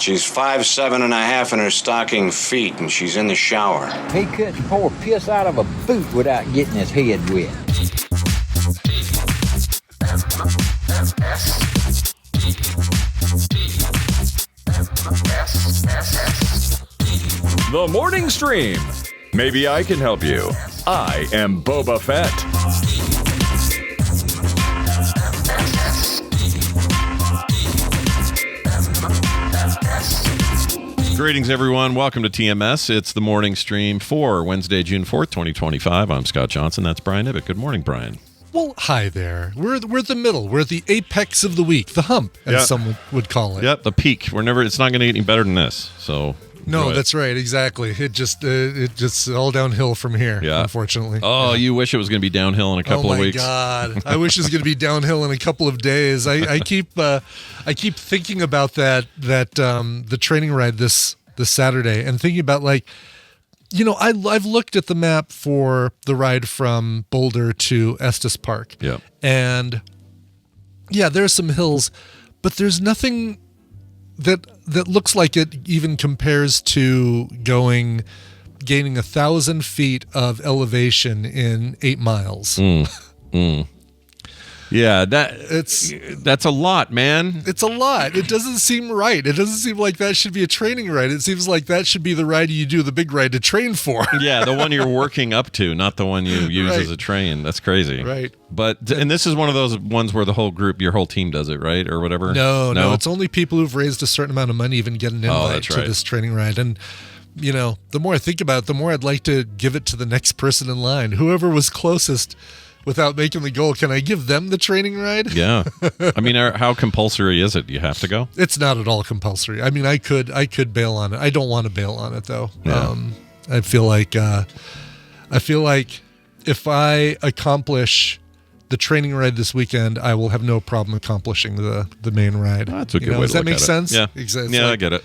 She's 5'7.5" in her stocking feet, and she's in the shower. He couldn't pour piss out of a boot without getting his head wet. The Morning Stream. Maybe I can help you. I am Boba Fett. Greetings, everyone. Welcome to TMS. It's the morning stream for Wednesday, June 4th, 2025. I'm Scott Johnson. That's Brian Ibbett. Good morning, Brian. Well, hi there. We're the middle. We're the apex of the week, the hump, as someone would call it. Yep, the peak. It's not going to get any better than this. So no, that's right. Exactly. It just all downhill from here. Yeah. Unfortunately. Oh, you wish it was going to be downhill in a couple of weeks. Oh my God! I wish it was going to be downhill in a couple of days. I keep thinking about the training ride this Saturday and thinking about I've looked at the map for the ride from Boulder to Estes Park. Yeah. And yeah, there's some hills, but there's nothing that looks like it even compares to gaining 1,000 feet of elevation in 8 miles. Yeah, that's a lot, man. It's a lot. It doesn't seem right. It doesn't seem like that should be a training ride. It seems like that should be the ride you do, the big ride to train for. Yeah, the one you're working up to, not the one you use Right. as a train. That's crazy. Right. And this is one of those ones where the whole group, your whole team does it, right? Or whatever? No. It's only people who've raised a certain amount of money even get an invite that's to right. this training ride. And, the more I think about it, the more I'd like to give it to the next person in line. Whoever was closest without making the goal, can I give them the training ride? Yeah. I mean, how compulsory is it? You have to go? It's not at all compulsory. I mean, I could bail on it. I don't want to bail on it though. Yeah. I feel like if I accomplish the training ride this weekend, I will have no problem accomplishing the main ride. That's a good way to Does that look make at it. sense? Yeah. It's Yeah, like, I get it.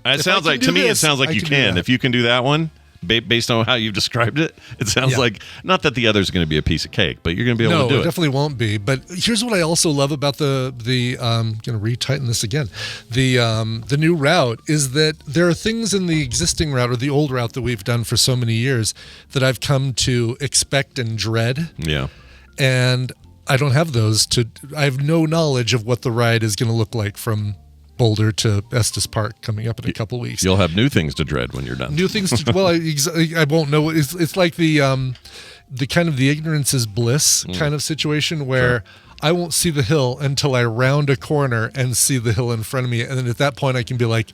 It if sounds I like, can to do me, it this, sounds like I you can do can. that. If you can do that one, based on how you've described it, it sounds like, not that the other's going to be a piece of cake, but you're going to be able to do No, it. it definitely won't be. But here's what I also love about the going to retighten this again. The new route is that there are things in the existing route or the old route that we've done for so many years that I've come to expect and dread. Yeah. And I don't have those I have no knowledge of what the ride is going to look like from Boulder to Estes Park coming up in a couple of weeks. You'll have new things to dread when you're done. New things. I won't know. It's like the kind of the ignorance is bliss kind of situation where I won't see the hill until I round a corner and see the hill in front of me, and then at that point I can be like,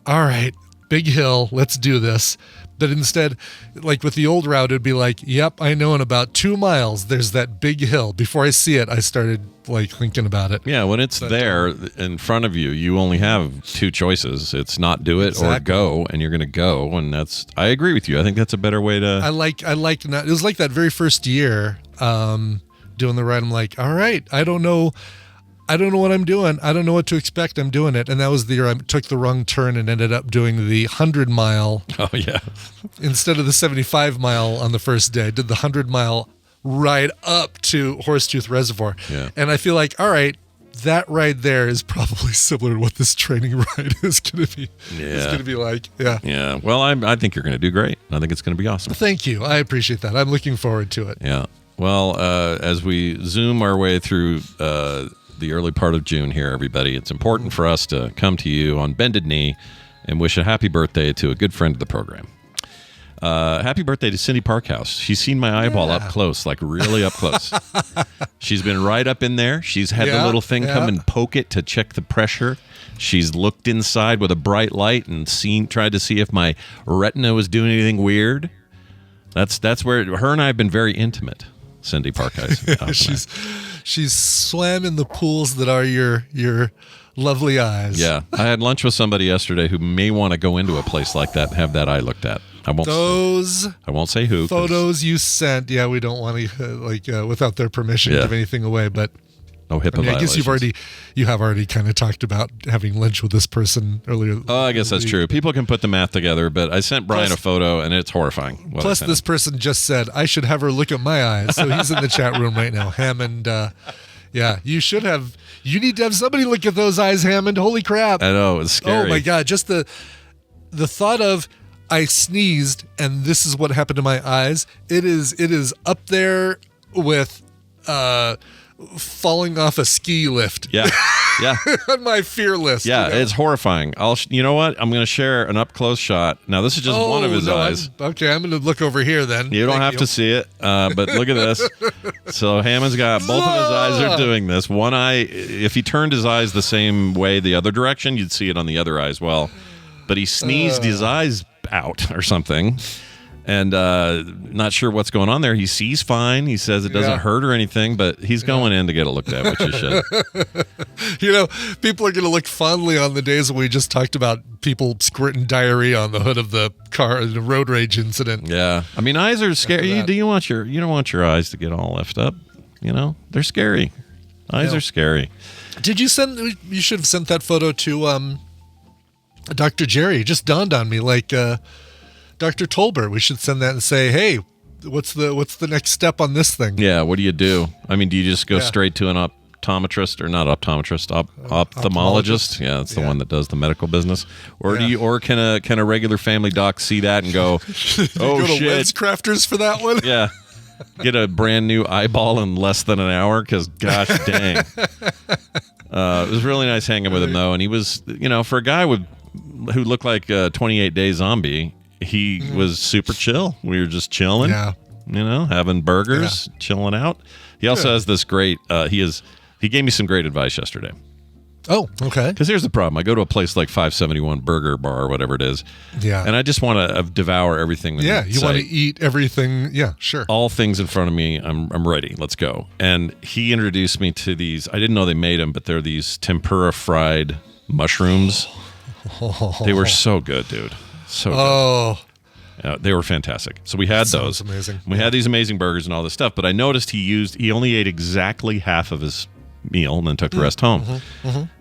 all right, big hill, let's do this. But instead, like with the old route, it'd be like, yep, I know in about 2 miles there's that big hill. Before I see it, I started thinking about it. Yeah, when it's there in front of you, you only have 2 choices. It's not do it or go, and you're going to go. And I agree with you. I think that's a better way to. I like not. It was like that very first year doing the ride. I'm like, all right, I don't know what I'm doing. I don't know what to expect. I'm doing it. And that was the year I took the wrong turn and ended up doing the 100-mile. Oh, yeah. Instead of the 75-mile on the first day, I did the 100-mile ride up to Horsetooth Reservoir. Yeah. And I feel like, all right, that ride there is probably similar to what this training ride is going to be. Yeah. It's going to be like, yeah. Yeah. Well, I think you're going to do great. I think it's going to be awesome. Thank you. I appreciate that. I'm looking forward to it. Yeah. Well, as we zoom our way through the early part of June here, everybody, it's important for us to come to you on bended knee and wish a happy birthday to a good friend of the program. Happy birthday to Cindy Parkhouse. She's seen my eyeball up close, like really up close. She's been right up in there. She's had the little thing come and poke it to check the pressure. She's looked inside with a bright light and tried to see if my retina was doing anything weird. That's where her and I have been very intimate. Cindy Parkhouse. She's swam in the pools that are your lovely eyes. Yeah. I had lunch with somebody yesterday who may want to go into a place like that and have that eye looked at. I won't say who. Photos you sent. Yeah, we don't want to without their permission give anything away, but no HIPAA violations. I guess you have already kind of talked about having lunch with this person earlier. Oh, I guess that's true. People can put the math together, but I sent Brian a photo and it's horrifying. Plus, this person just said I should have her look at my eyes. So he's in the chat room right now. Hammond Yeah, you should have. You need to have somebody look at those eyes, Hammond. Holy crap! I know, it's scary. Oh my God! Just the thought of I sneezed and this is what happened to my eyes. It is up there with falling off a ski lift. Yeah, yeah. On my fear list. Yeah, you know? it's horrifying. You know what? I'm going to share an up close shot. Now, this is just one of his eyes. I'm going to look over here then. You don't have to see it, but look at this. So Hammond's got both of his eyes are doing this. One eye, if he turned his eyes the same way the other direction, you'd see it on the other eye as well. But he sneezed his eyes out or something. And not sure what's going on there. He sees fine. He says it doesn't hurt or anything, but he's going in to get it looked at, which he should. You know, people are going to look fondly on the days when we just talked about people squirting diarrhea on the hood of the car, the road rage incident. Yeah, I mean, eyes are scary. You don't want your eyes to get all left up. You know, they're scary. Eyes are scary. Did you send? You should have sent that photo to Dr. Jerry. It just dawned on me, like. Dr. Tolbert, we should send that and say, hey, what's the next step on this thing? Yeah, what do you do? I mean, do you just go straight to an optometrist or not optometrist, ophthalmologist? Yeah, that's the one that does the medical business. Or can a regular family doc see that and go, oh go to shit, Lens Crafters for that one? Yeah, get a brand new eyeball in less than an hour because gosh dang, it was really nice hanging with him though, and he was, for a guy who looked like a 28-day zombie. He was super chill. We were just chilling, having burgers, chilling out. He also has this great, he gave me some great advice yesterday. Oh, okay. Because here's the problem. I go to a place like 571 Burger Bar or whatever it is. Yeah. And I just want to devour everything. Yeah, you want to eat everything. Yeah, sure. All things in front of me. I'm ready. Let's go. And he introduced me to these. I didn't know they made them, but they're these tempura fried mushrooms. They were so good, dude. So good. They were fantastic. So we had those. Amazing. We had these amazing burgers and all this stuff, but I noticed he only ate exactly half of his meal and then took the rest home.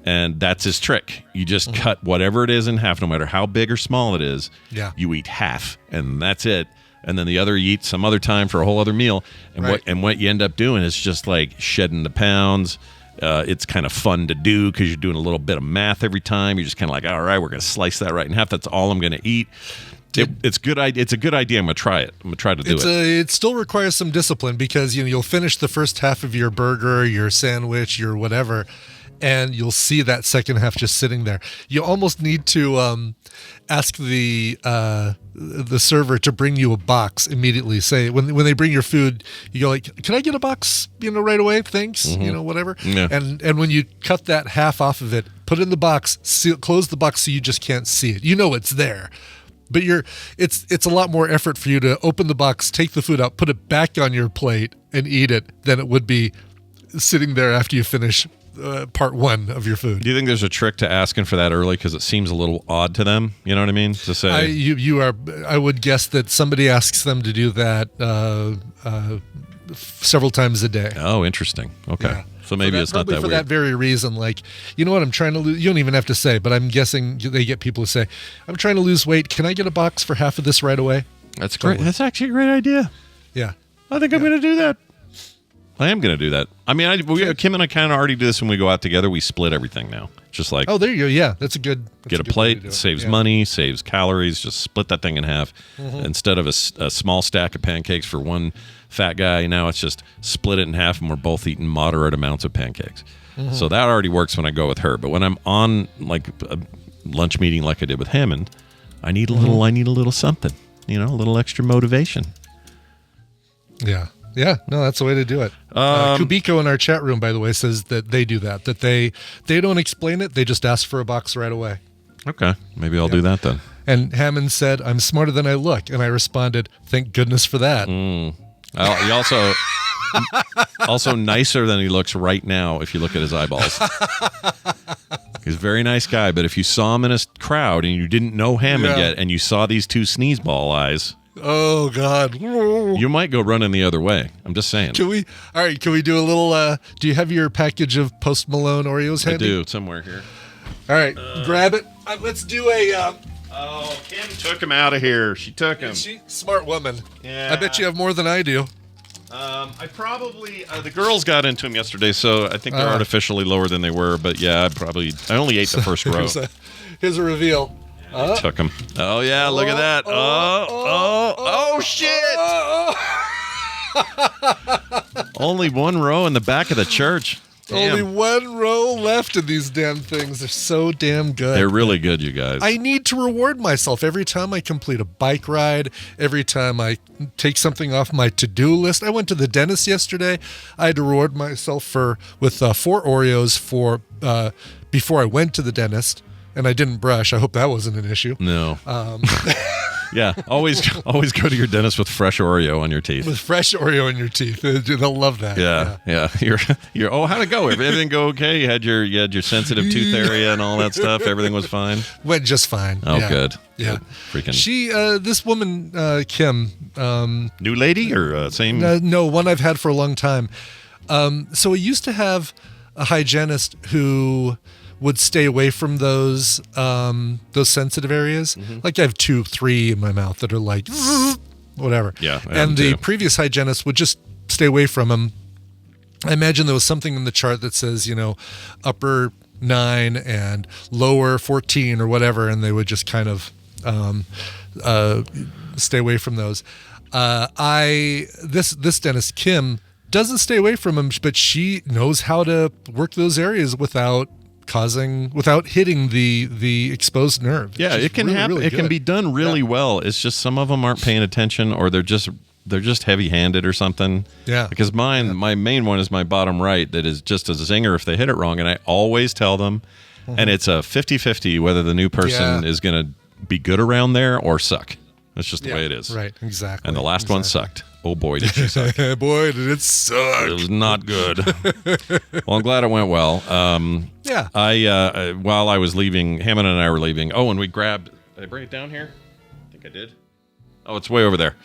And that's his trick. You just cut whatever it is in half, no matter how big or small it is. Yeah. You eat half, and that's it. And then the other you eat some other time for a whole other meal. And what you end up doing is just like shedding the pounds. It's kind of fun to do because you're doing a little bit of math every time. You're just kind of like, all right, we're going to slice that right in half. That's all I'm going to eat. It's good. It's a good idea. I'm going to try it. I'm going to try to do it. It still requires some discipline because you'll finish the first half of your burger, your sandwich, your whatever, and you'll see that second half just sitting there. You almost need to ask the server to bring you a box immediately. Say when they bring your food, you go like, "Can I get a box? Right away, thanks." Whatever. Yeah. And when you cut that half off of it, put it in the box, close the box so you just can't see it. It's there. But it's a lot more effort for you to open the box, take the food out, put it back on your plate, and eat it than it would be sitting there after you finish part one of your food. Do you think there's a trick to asking for that early because it seems a little odd to them? You know what I mean? To say I would guess that somebody asks them to do that several times a day. Oh, interesting. Okay. Yeah. So maybe it's not that weird. For that very reason, like, you know what, I'm trying to lose. You don't even have to say, but I'm guessing they get people to say, I'm trying to lose weight. Can I get a box for half of this right away? That's great. That's actually a great idea. Yeah. I think I'm going to do that. I am going to do that. I mean, Kim and I kind of already do this when we go out together. We split everything now. Just like, oh, there you go. Yeah, that's a good. Get a plate, saves money, saves calories. Just split that thing in half. Instead of a small stack of pancakes for one fat guy, now it's just split it in half, and we're both eating moderate amounts of pancakes. So that already works when I go with her. But when I'm on like a lunch meeting, like I did with Hammond, I need a little. I need a little something. A little extra motivation. Yeah. Yeah, no, that's the way to do it. Kubiko in our chat room, by the way, says that they do that they don't explain it. They just ask for a box right away. Okay, maybe I'll do that then. And Hammond said, I'm smarter than I look. And I responded, thank goodness for that. He also nicer than he looks right now if you look at his eyeballs. He's a very nice guy, but if you saw him in a crowd and you didn't know Hammond yet and you saw these two sneezeball eyes... Oh, God. You might go running the other way. I'm just saying. Can we do a little, do you have your package of Post Malone Oreos handy? I do, somewhere here. All right, grab it. Let's do a... Kim took him out of here. She took him. Is she? Smart woman. Yeah. I bet you have more than I do. I probably the girls got into them yesterday, so I think they're artificially lower than they were. But yeah, I only ate the first row. Here's a reveal. I took them. Oh yeah, look at that. Shit! Only one row in the back of the church. Damn. Only one row left of these damn things. They're so damn good. They're really good, you guys. I need to reward myself every time I complete a bike ride, every time I take something off my to-do list. I went to the dentist yesterday. I had to reward myself with 4 Oreos before I went to the dentist, and I didn't brush. I hope that wasn't an issue. No. Yeah, always go to your dentist with fresh Oreo on your teeth. With fresh Oreo in your teeth, they'll love that. Yeah. You're. Oh, how'd it go? Everything go okay? You had your sensitive tooth area and all that stuff. Everything was fine. Went just fine. Oh, yeah. Good. Yeah. Good. Freaking. She, this woman, Kim. New lady or same? No, one I've had for a long time. So we used to have a hygienist who would stay away from those sensitive areas. Mm-hmm. Like I have 2, 3 in my mouth that are like whatever. Yeah, and the previous hygienist would just stay away from them. I imagine there was something in the chart that says, upper 9 and lower 14 or whatever, and they would just kind of stay away from those. This dentist Kim doesn't stay away from them, but she knows how to work those areas without hitting the exposed nerve. Yeah, it can happen. Really it can be done really well. It's just some of them aren't paying attention, or they're just heavy-handed or something. Yeah. Because my main one is my bottom right that is just a zinger if they hit it wrong, and I always tell them, and it's a 50-50 whether the new person is going to be good around there or suck. That's just the way it is. Right, exactly. And the last one sucked. Oh boy, did she suck. Boy, did it suck. It was not good. Well, I'm glad it went well. Yeah. While I was leaving, Hammond and I were leaving. Oh, and we grabbed. Did I bring it down here? I think I did. Oh, it's way over there.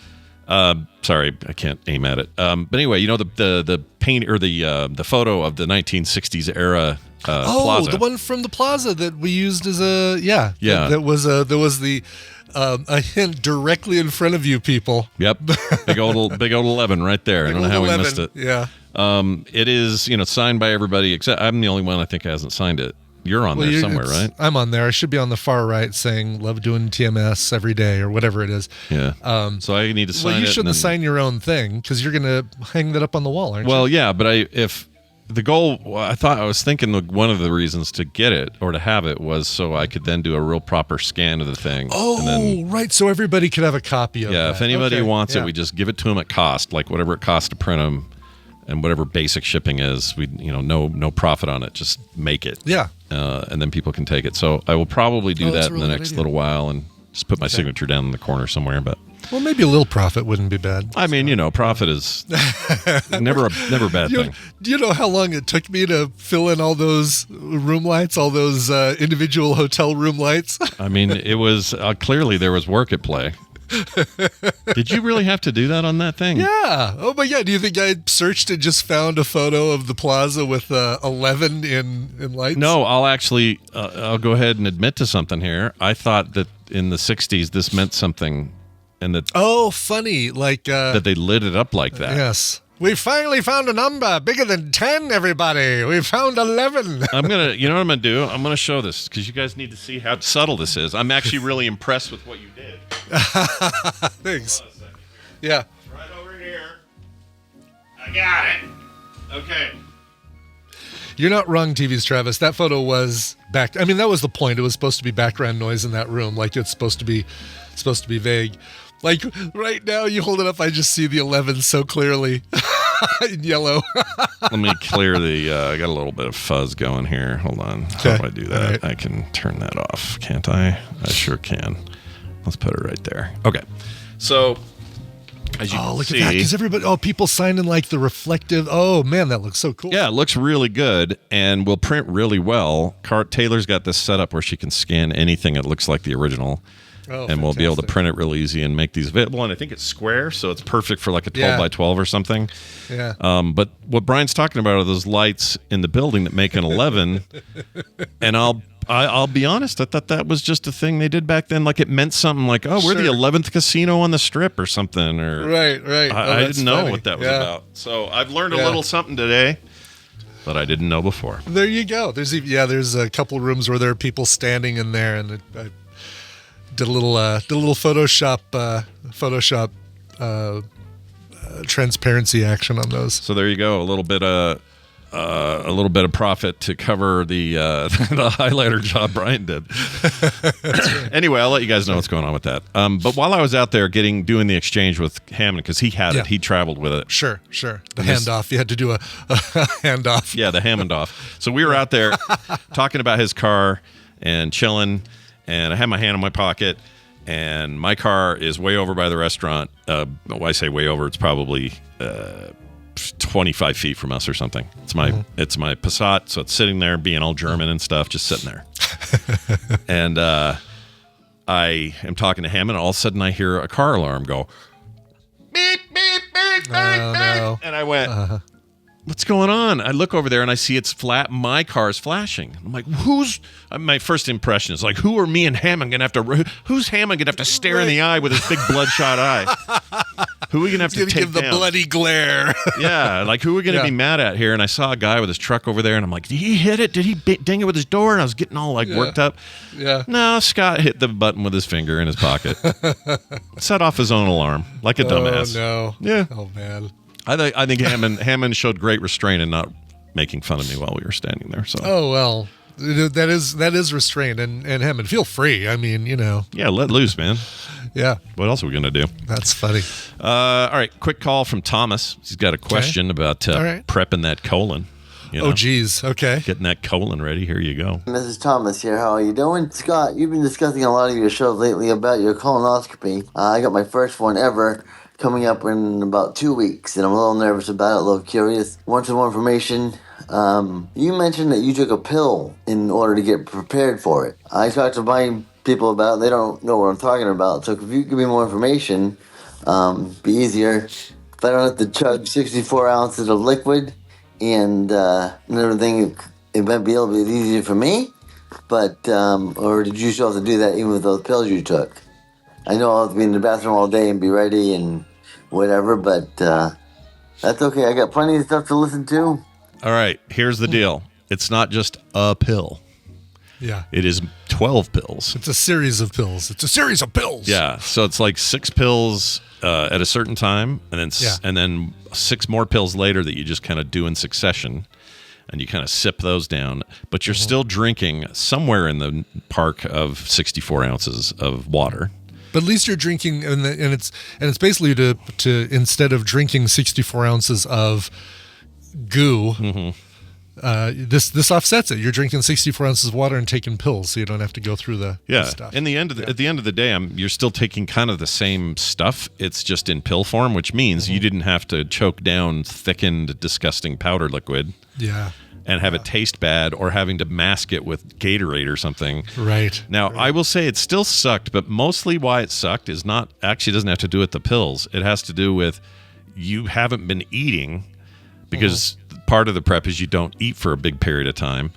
Sorry, I can't aim at it. But anyway, the paint or the photo of the 1960s era plaza. The one from the plaza that we used as a yeah. That was a hint directly in front of you people. Yep. Big old 11 right there. I don't know how 11. we missed it. Yeah. It is, signed by everybody except I'm the only one I think hasn't signed it. You're on there somewhere, right? I'm on there. I should be on the far right saying love doing TMS every day or whatever it is. Yeah. So I need to sign it. Well, you shouldn't sign your own thing because you're going to hang that up on the wall, aren't you? Well, yeah, but if the goal, I was thinking one of the reasons to get it or to have it was so I could then do a real proper scan of the thing. Oh, and then, right. So everybody could have a copy of it. Yeah, if anybody wants it, we just give it to them at cost, like whatever it costs to print them and whatever basic shipping is. We, no profit on it. Just make it. Yeah. And then people can take it. So I will probably do that in the next little while and just put my signature down in the corner somewhere. But well, maybe a little profit wouldn't be bad. I mean, profit is never a bad thing. Do you know how long it took me to fill in all those room lights, all those individual hotel room lights? I mean, it was clearly there was work at play. Did you really have to do that on that thing? Yeah. Oh my God. Do you think I searched and just found a photo of the plaza with 11 in lights? No, I'll go ahead and admit to something here. I thought that in the 60s this meant something. And that funny, like that they lit it up like that. Yes, we finally found a number bigger than 10. Everybody, we found 11. I'm gonna, you know what I'm gonna do? I'm gonna show this because you guys need to see how subtle this is. I'm actually really impressed with what you did. Thanks. Yeah. Right over here. I got it. Okay. You're not wrong, TV's Travis. That photo was back. I mean, that was the point. It was supposed to be background noise in that room, like it's supposed to be vague. Like right now, you hold it up, I just see the 11 so clearly in yellow. Let me clear I got a little bit of fuzz going here. Hold on. How do I do that? Right. I can turn that off, can't I? I sure can. Let's put it right there. Okay. So, as you can look see, at that, because people sign in like the reflective. Oh man, that looks so cool. Yeah, it looks really good and will print really well. Taylor's got this set up where she can scan anything that looks like the original. and we'll be able to print it real easy and make these available. And I think it's square, so it's perfect for like a 12 by 12 or something. Yeah. But what Brian's talking about are those lights in the building that make an 11. And I'll be honest, I thought that was just a thing they did back then. Like it meant something like, oh, we're the 11th casino on the strip or something. Or Right. I didn't know what that was about. So I've learned a little something today that I didn't know before. There you go. There's a couple rooms where there are people standing in there, and I did a little Photoshop transparency action on those. So there you go. A little bit of profit to cover the the highlighter job Brian did. Anyway, I'll let you guys know what's going on with that. But while I was out there doing the exchange with Hammond, because he had it, he traveled with it. Sure. The handoff. You had to do a handoff. Yeah, the Hammond off. So we were out there talking about his car and chilling, and I had my hand in my pocket, and my car is way over by the restaurant. When I say way over, it's probably 25 feet from us or something. It's my Passat, so it's sitting there being all German and stuff, just sitting there. And I am talking to him, and all of a sudden I hear a car alarm go beep, beep, beep, beep, beep. No. And I went, what's going on? I look over there and I see it's flat. My car's flashing. I'm like, my first impression is like, who are me and Hammond gonna have to? Who's Hammond gonna have to stare in the eye with his big bloodshot eye? Who are we gonna have to take give the down? bloody glare? Yeah, like who are we gonna be mad at here? And I saw a guy with his truck over there, and I'm like, did he hit it? Did he ding it with his door? And I was getting all like worked up. Yeah. No, Scott hit the button with his finger in his pocket. Set off his own alarm like a dumbass. Oh no. Yeah. Oh man. I think Hammond showed great restraint in not making fun of me while we were standing there. So. Oh well, that is restraint, and Hammond, feel free. I mean, Yeah, let loose, man. Yeah. What else are we gonna do? That's funny. All right, quick call from Thomas. He's got a question about prepping that colon. Oh geez. Okay. Getting that colon ready. Here you go. Mrs. Thomas here. How are you doing? Scott, you've been discussing a lot of your shows lately about your colonoscopy. I got my first one ever coming up in about 2 weeks, and I'm a little nervous about it, a little curious. Want some more information? You mentioned that you took a pill in order to get prepared for it. I talked to my people about it. They don't know what I'm talking about. So if you give me more information, be easier. If I don't have to chug 64 ounces of liquid and everything, it might be a little bit easier for me. But, or did you still have to do that even with those pills you took? I know I'll have to be in the bathroom all day and be ready and whatever, but that's okay. I got plenty of stuff to listen to. All right, here's the deal. It's not just a pill. Yeah. It is 12 pills. It's a series of pills. Yeah, so it's like 6 pills at a certain time, and then 6 more pills later that you just kind of do in succession, and you kind of sip those down. But you're still drinking somewhere in the park of 64 ounces of water. But at least you're drinking, and it's basically to instead of drinking 64 ounces of goo, this offsets it. You're drinking 64 ounces of water and taking pills, so you don't have to go through the stuff. At the end of the day, you're still taking kind of the same stuff. It's just in pill form, which means you didn't have to choke down thickened, disgusting powder liquid. Yeah. And have it taste bad, or having to mask it with Gatorade or something. Right. Now, I will say it still sucked, but mostly why it sucked is doesn't have to do with the pills. It has to do with you haven't been eating, because part of the prep is you don't eat for a big period of time.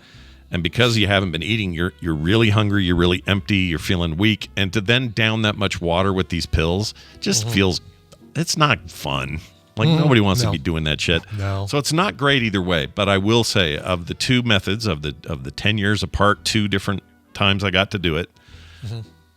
And because you haven't been eating, you're really hungry, you're really empty, you're feeling weak. And to then down that much water with these pills just feels, it's not fun. Like, nobody wants to be doing that shit. No. So it's not great either way. But I will say, of the two methods, of the 10 years apart, 2 different times I got to do it,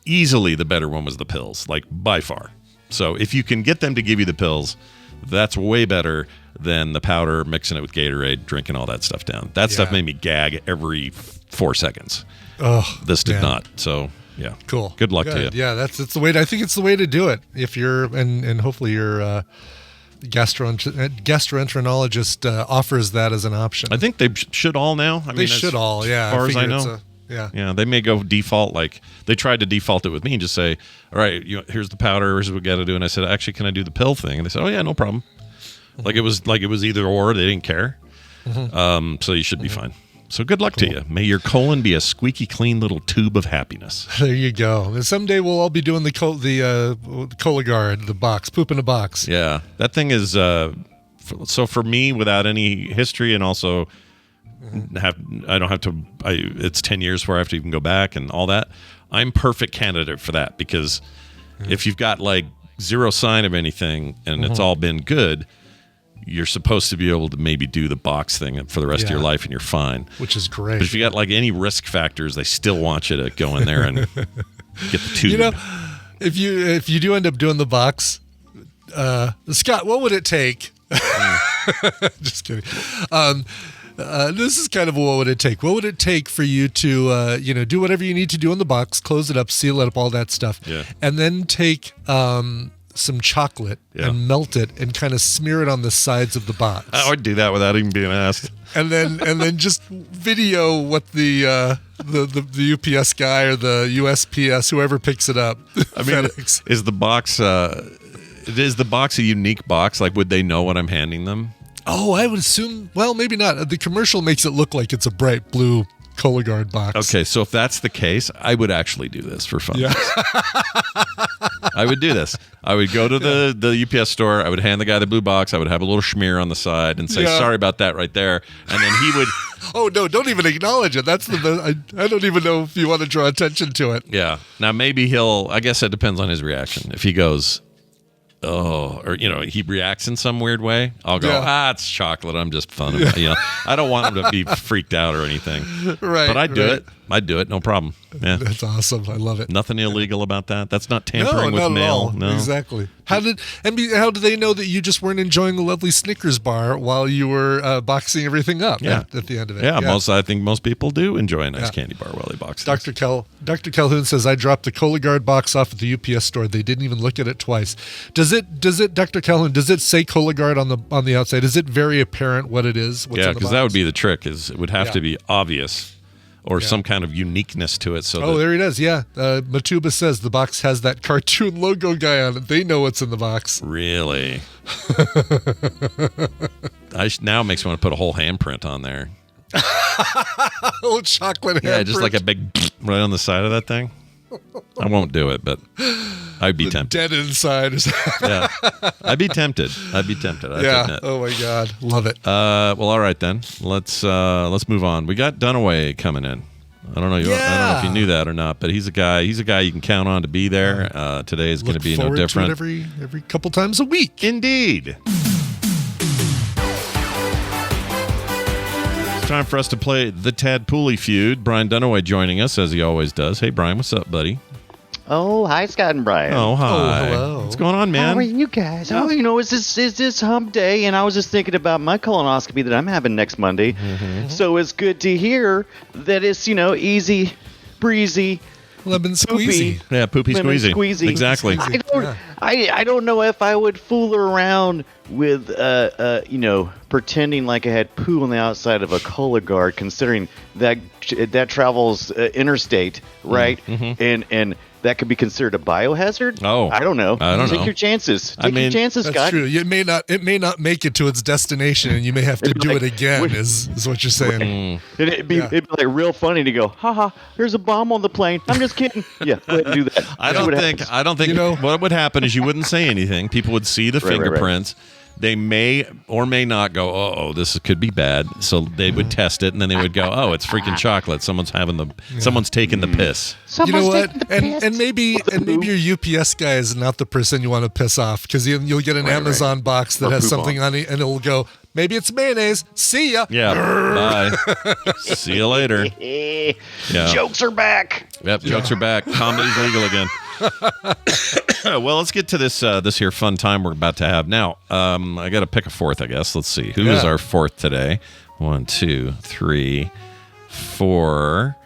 easily the better one was the pills, like by far. So if you can get them to give you the pills, that's way better than the powder, mixing it with Gatorade, drinking all that stuff down. That stuff made me gag every 4 seconds. Oh, this did not. So yeah, cool. Good luck to you. Yeah, it's the way. I think it's the way to do it. If you're and hopefully your gastroenterologist offers that as an option. I think they should all now. They should all. Yeah, as far as I know. Yeah, they may go default. Like they tried to default it with me and just say, "All right, here's the powder. Here's what we got to do." And I said, "Actually, can I do the pill thing?" And they said, "Oh yeah, no problem." Like it was either or. They didn't care. So you should be fine. So good luck to you. May your colon be a squeaky clean little tube of happiness. There you go. And someday we'll all be doing the Cologuard, the box, poop in a box. Yeah, that thing is. So for me, without any history, and also I don't have to. It's 10 years before I have to even go back and all that. I'm perfect candidate for that because if you've got like zero sign of anything and it's all been good, you're supposed to be able to maybe do the box thing for the rest of your life and you're fine. Which is great. But if you got like any risk factors, they still want you to go in there and get the tube. You know, if you do end up doing the box, Scott, what would it take? Just kidding. This is kind of what would it take? What would it take for you to, do whatever you need to do in the box, close it up, seal it up, all that stuff, and then take some chocolate and melt it and kind of smear it on the sides of the box. I would do that without even being asked. And then just video what the UPS guy or the USPS, whoever picks it up. I mean, FedEx. is the box a unique box? Like, would they know what I'm handing them? Oh, I would assume. Well, maybe not. The commercial makes it look like it's a bright blue Cologuard box. Okay, so if that's the case, I would actually do this for fun. Yeah. I would do this. I would go to the UPS store. I would hand the guy the blue box. I would have a little schmear on the side and say, sorry about that right there. And then he would... Oh, no, don't even acknowledge it. That's I don't even know if you want to draw attention to it. Yeah. Now, maybe I guess it depends on his reaction. If he goes... Oh, or he reacts in some weird way. I'll go, it's chocolate. I'm just fun. I don't want him to be freaked out or anything. Right. But I'd do it. I'd do it. No problem. Yeah. That's awesome. I love it. Nothing illegal about that. That's not tampering with mail. All. No, exactly. How did they know that you just weren't enjoying a lovely Snickers bar while you were boxing everything up at the end of it? Yeah. I think most people do enjoy a nice candy bar while they box. Dr. Calhoun says, I dropped the Cologuard box off at the UPS store. They didn't even look at it twice. Does it, Dr. Calhoun, does it say Cologuard on the outside? Is it very apparent what it is? Yeah, because that would be the trick. Is it would have to be obvious. Or some kind of uniqueness to it. There it is. Yeah. Matuba says the box has that cartoon logo guy on it. They know what's in the box. Really? Now it makes me want to put a whole handprint on there. Old chocolate handprint. Yeah, just like a big right on the side of that thing. I won't do it, but I'd be tempted. Dead inside. Yeah, I'd be tempted. I have to admit. Oh my God, love it. Well, all right then. Let's move on. We got Dunaway coming in. I don't know if you knew that or not, but he's a guy you can count on to be there. Today is going to be no different. To it every couple times a week. Indeed. Time for us to play the Tad Pooley feud. Brian Dunaway joining us as he always does. Hey, Brian, what's up, buddy? Oh, hi, Scott and Brian. Oh, hi. Oh, hello. What's going on, man? How are you guys? Oh, is this hump day? And I was just thinking about my colonoscopy that I'm having next Monday. Mm-hmm. So it's good to hear that it's, easy, breezy, lemon squeezy. Yeah, poopy squeezy. Exactly. I don't know if I would fool around with, pretending like I had poo on the outside of a Cologuard, considering that travels interstate, right? Mm-hmm. And that could be considered a biohazard. Oh, I don't know. Take your chances. Take your chances, that's Scott. True. It may not make it to its destination, and you may have to do it again. Is what you're saying? It'd be like real funny to go, haha, there's a bomb on the plane. I'm just kidding. Yeah, go ahead and do that. I don't think what would happen is you wouldn't say anything. People would see the fingerprints. Right. They may or may not go, this could be bad. So they would test it, and then they would go, it's freaking chocolate. Someone's taking the piss. You know what? And maybe your UPS guy is not the person you want to piss off, because you'll get an Amazon box that has something on it, and it'll go, maybe it's mayonnaise. See ya. Yeah. Bye. See you later. Yeah. Jokes are back. Yep. Jokes are back. Comedy's legal again. Well, let's get to this here fun time we're about to have now. I got to pick a fourth, I guess. Let's see. Who is our fourth today? 1, 2, 3, 4.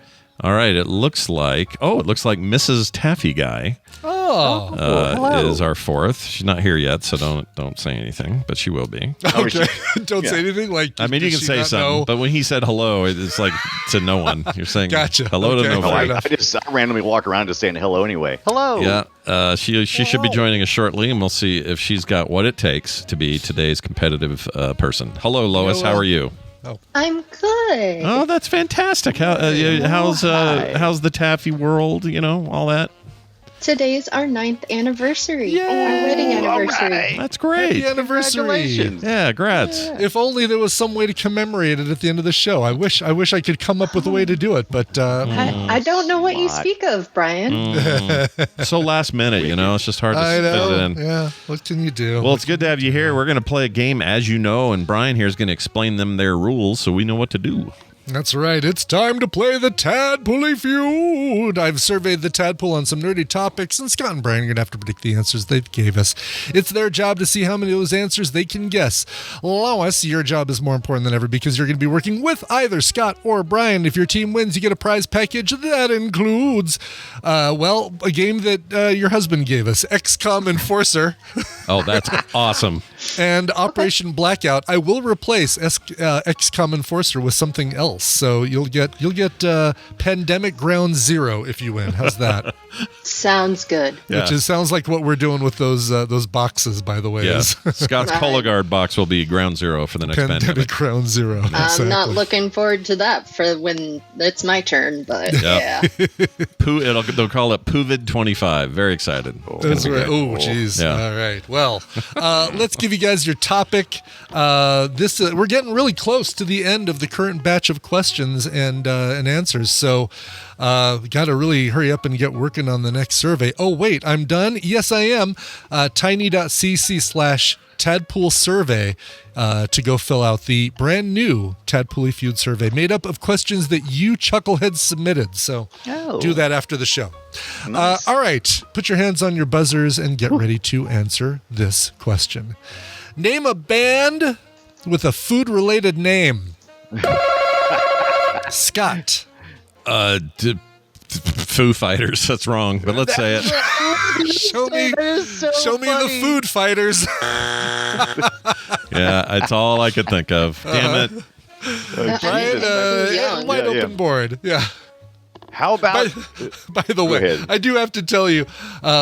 All right. It looks like Mrs. Taffy Guy. Is our fourth. She's not here yet, so don't say anything, but she will be. Okay. Don't say anything. You can say something, but when he said hello, it's like to no one. You're saying hello to nobody. I randomly walk around just saying hello anyway. Hello. Yeah. She should be joining us shortly, and we'll see if she's got what it takes to be today's competitive person. Hello, Lois. How are you? Oh. I'm good. Oh, that's fantastic. How's the taffy world? All that. Today's our 9th anniversary. Our wedding anniversary. Right. That's great. Happy anniversary. Congratulations. Yeah, grats. If only there was some way to commemorate it at the end of the show. I wish I could come up with a way to do it, but I don't know what you speak of, Brian. So last minute, it's just hard to I fit know. it in. Yeah, what can you do? Well, it's good to have you here. We're going to play a game, as you know, and Brian here is going to explain them their rules so we know what to do. That's right. It's time to play the Tadpooley Feud. I've surveyed the Tadpool on some nerdy topics, and Scott and Brian are going to have to predict the answers they gave us. It's their job to see how many of those answers they can guess. Lois, your job is more important than ever because you're going to be working with either Scott or Brian. If your team wins, you get a prize package that includes, a game that your husband gave us, XCOM Enforcer. Oh, that's awesome. And Operation Blackout. I will replace XCOM Enforcer with something else. So you'll get Pandemic Ground Zero if you win. How's that? Sounds good. Yeah. Which sounds like what we're doing with those boxes, by the way. Yeah. is Scott's Right. Color Guard box will be ground zero for the next Pandemic pandemic. Ground Zero. I'm not looking forward to that for when it's my turn, but yeah. They'll call it POOVID25. Very excited. That's right. Oh, geez. Yeah. All right. Well, let's give you guys your topic. We're getting really close to the end of the current batch of questions and answers. So got to really hurry up and get working on the next survey. Oh, wait, I'm done? Yes, I am. Tiny.cc/Tadpool survey to go fill out the brand new Tadpooley Feud survey made up of questions that you chuckleheads submitted. So do that after the show. Nice. All right. Put your hands on your buzzers and get ready to answer this question. Name a band with a food-related name. Scott. Foo Fighters. That's wrong, but let's say it. Show me the Food Fighters. Yeah, that's all I could think of. Damn it. Brian, wide open board. Yeah. How about? By the way, ahead. I do have to tell you,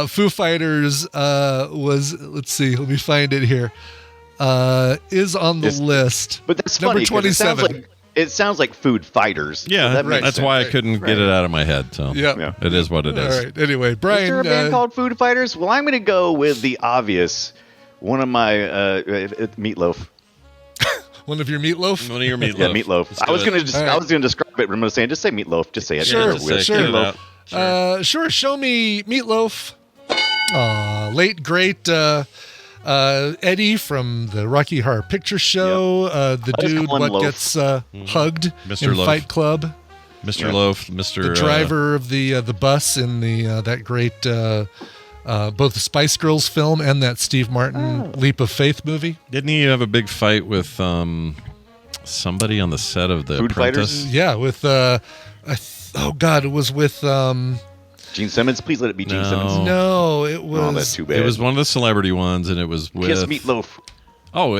Foo Fighters was, let's see, let me find it here, is on the list. But that's number funny, 27. It sounds like Food Fighters. Yeah, So that makes that's sense. why I couldn't get it out of my head. So Yeah. it is what it is. All right. Anyway, Brian. Is there a band called Food Fighters? Well, I'm going to go with the obvious. One of my Meatloaf. One of your Meatloaf? One of your meatloaf. Yeah, Meatloaf. I was going to describe it, but I'm going to say just say Meatloaf. Just say it. Sure, It's weird. sure. Meatloaf. Sure. Show me Meatloaf. Late great Eddie from the Rocky Horror Picture Show. The I just dude call him what Loaf. gets hugged Mr. in Loaf. Fight Club. Mr. Loaf, Mr. The driver of the bus in the that great both the Spice Girls film and that Steve Martin Leap of Faith movie. Didn't he have a big fight with somebody on the set of The Food Apprentice? Fighters? Yeah, with it was with Gene Simmons. Please let it be Gene No. Simmons. no, it was Oh, that's too bad. It was one of the celebrity ones, and it was with Kiss Meatloaf. Oh,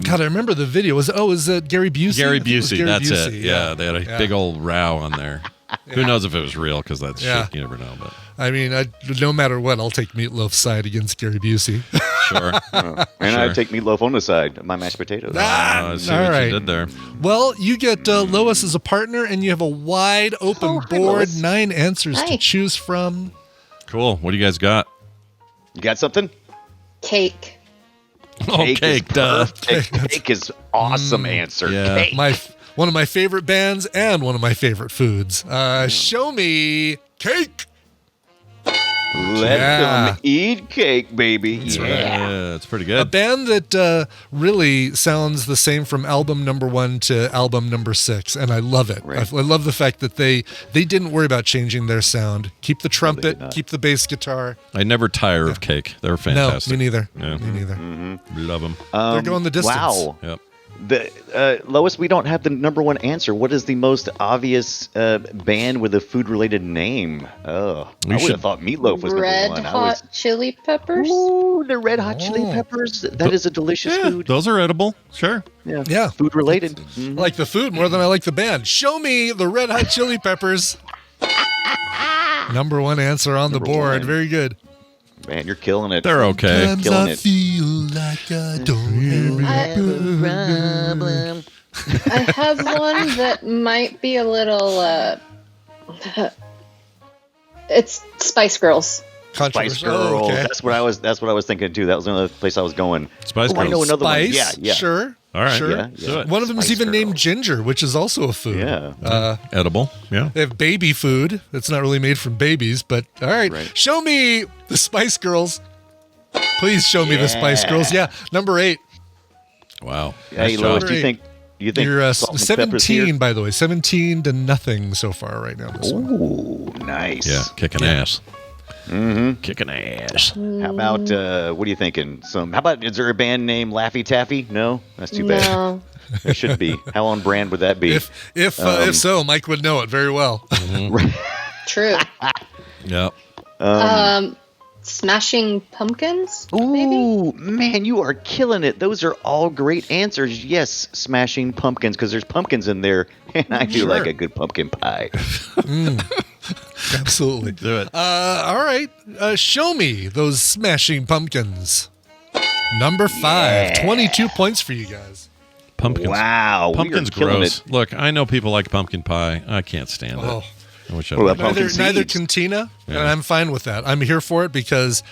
God, I remember the video. Was it Gary Busey? Gary I think it was Busey. Gary That's Busey, it. Yeah, they had a big old row on there. Who knows if it was real? Because that's shit. You never know. But I mean, no matter what, I'll take Meatloaf's side against Gary Busey. sure. And Sure. I take Meatloaf on the side of my mashed potatoes. I see all what right. you did there. Well, you get Lois as a partner, and you have a wide open Oh, hi, board, Lois. 9 answers to Hi. choose from. Cool. What do you guys got? You got something? Cake. Oh, cake, duh. Cake is awesome answer. Yeah. Cake. One of my favorite bands and one of my favorite foods. Show me cake. Let Yeah. them eat cake, baby. Yeah, it's pretty A good. band that really sounds the same from album number 1 to album number 6, and I love it. Right. I love the fact that they didn't worry about changing their sound. Keep the trumpet, not. keep the bass guitar. I never tire of cake. They're fantastic. No, me neither. Yeah. Me neither. Love them. They're going the distance. Wow. Yep. Lois, we don't have the number one answer. What is the most obvious band with a food-related name? Oh, We I would should- have thought Meatloaf was Red number one. Hot Chili Peppers. Ooh, the Red Hot Chili Peppers. That is a delicious Yeah, food. those are edible. Sure. Yeah. Food-related. I like the food more than I like the band. Show me the Red Hot Chili Peppers. Number 1 answer on the Number board. one. Very good. Man, you're killing it. They're okay. Killing it. feel like I don't have I have a problem. I have one that might be a little. It's Spice Girls. Spice Girls. Oh, okay. That's what I was thinking too. That was another place I was going. Spice I know Girls. another Spice, one. Yeah. sure. All right. Sure. Yeah, Do it. One of them is Spice even named Girls. Ginger, which is also a food. Yeah. Edible. Yeah. They have baby food. It's not really made from babies, but all right. Right. Show me the Spice Girls. Please show me the Spice Girls. Yeah, number 8. Wow. Hey, Nice Lois, job. do you think You're Salt and Pepper's 17, here? by the way. 17 to nothing so far right now. This one. Ooh, nice. Yeah. Kicking ass. Mm-hmm. Kicking ass. How about what are you thinking? How about is there a band named Laffy Taffy? No, that's too bad. No. There should be. How on brand would that be? If so, Mike would know it very well. True. Yep. Smashing Pumpkins? Maybe? Ooh, man, you are killing it. Those are all great answers. Yes, Smashing Pumpkins, because there's pumpkins in there, and I do like a good pumpkin pie. Absolutely. Do it. All right. Show me those Smashing Pumpkins. Number 5. 22 points for you guys. Pumpkins. Wow, Pumpkin's we are killing gross. it. Look, I know people like pumpkin pie. I can't stand Oh. it. I wish I What would. about pumpkin Neither seeds? Cantina, and Yeah. I'm fine with that. I'm here for it because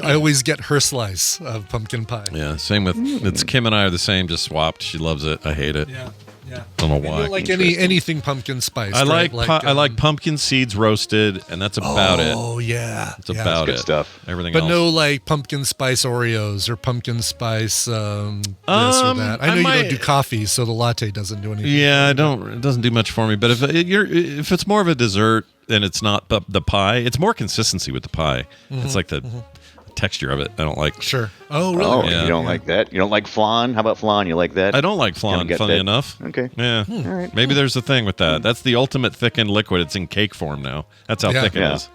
I always get her slice of pumpkin pie. Yeah, same with it's Kim and I are the same, just swapped. She loves it. I hate it. Yeah. I don't know You why. don't like Interesting. anything pumpkin spice. I like right? I like pumpkin seeds roasted, and that's about it. Oh yeah, That's about good it. stuff. Everything But else. no, like pumpkin spice Oreos or pumpkin spice this or that. I know you might- don't do coffee, so the latte doesn't do anything. Yeah, I don't. It doesn't do much for me. But if it's more of a dessert and it's not the pie, it's more consistency with the pie. It's like the texture of it. I don't like. Sure. Oh really? Oh, Yeah. you don't like that? You don't like flan? How about flan? You like that? I don't like flan. get Funny that. enough. Okay. Yeah. Maybe there's a thing with that. That's the ultimate thickened liquid. It's in cake form now. That's how Yeah. thick it Yeah. is.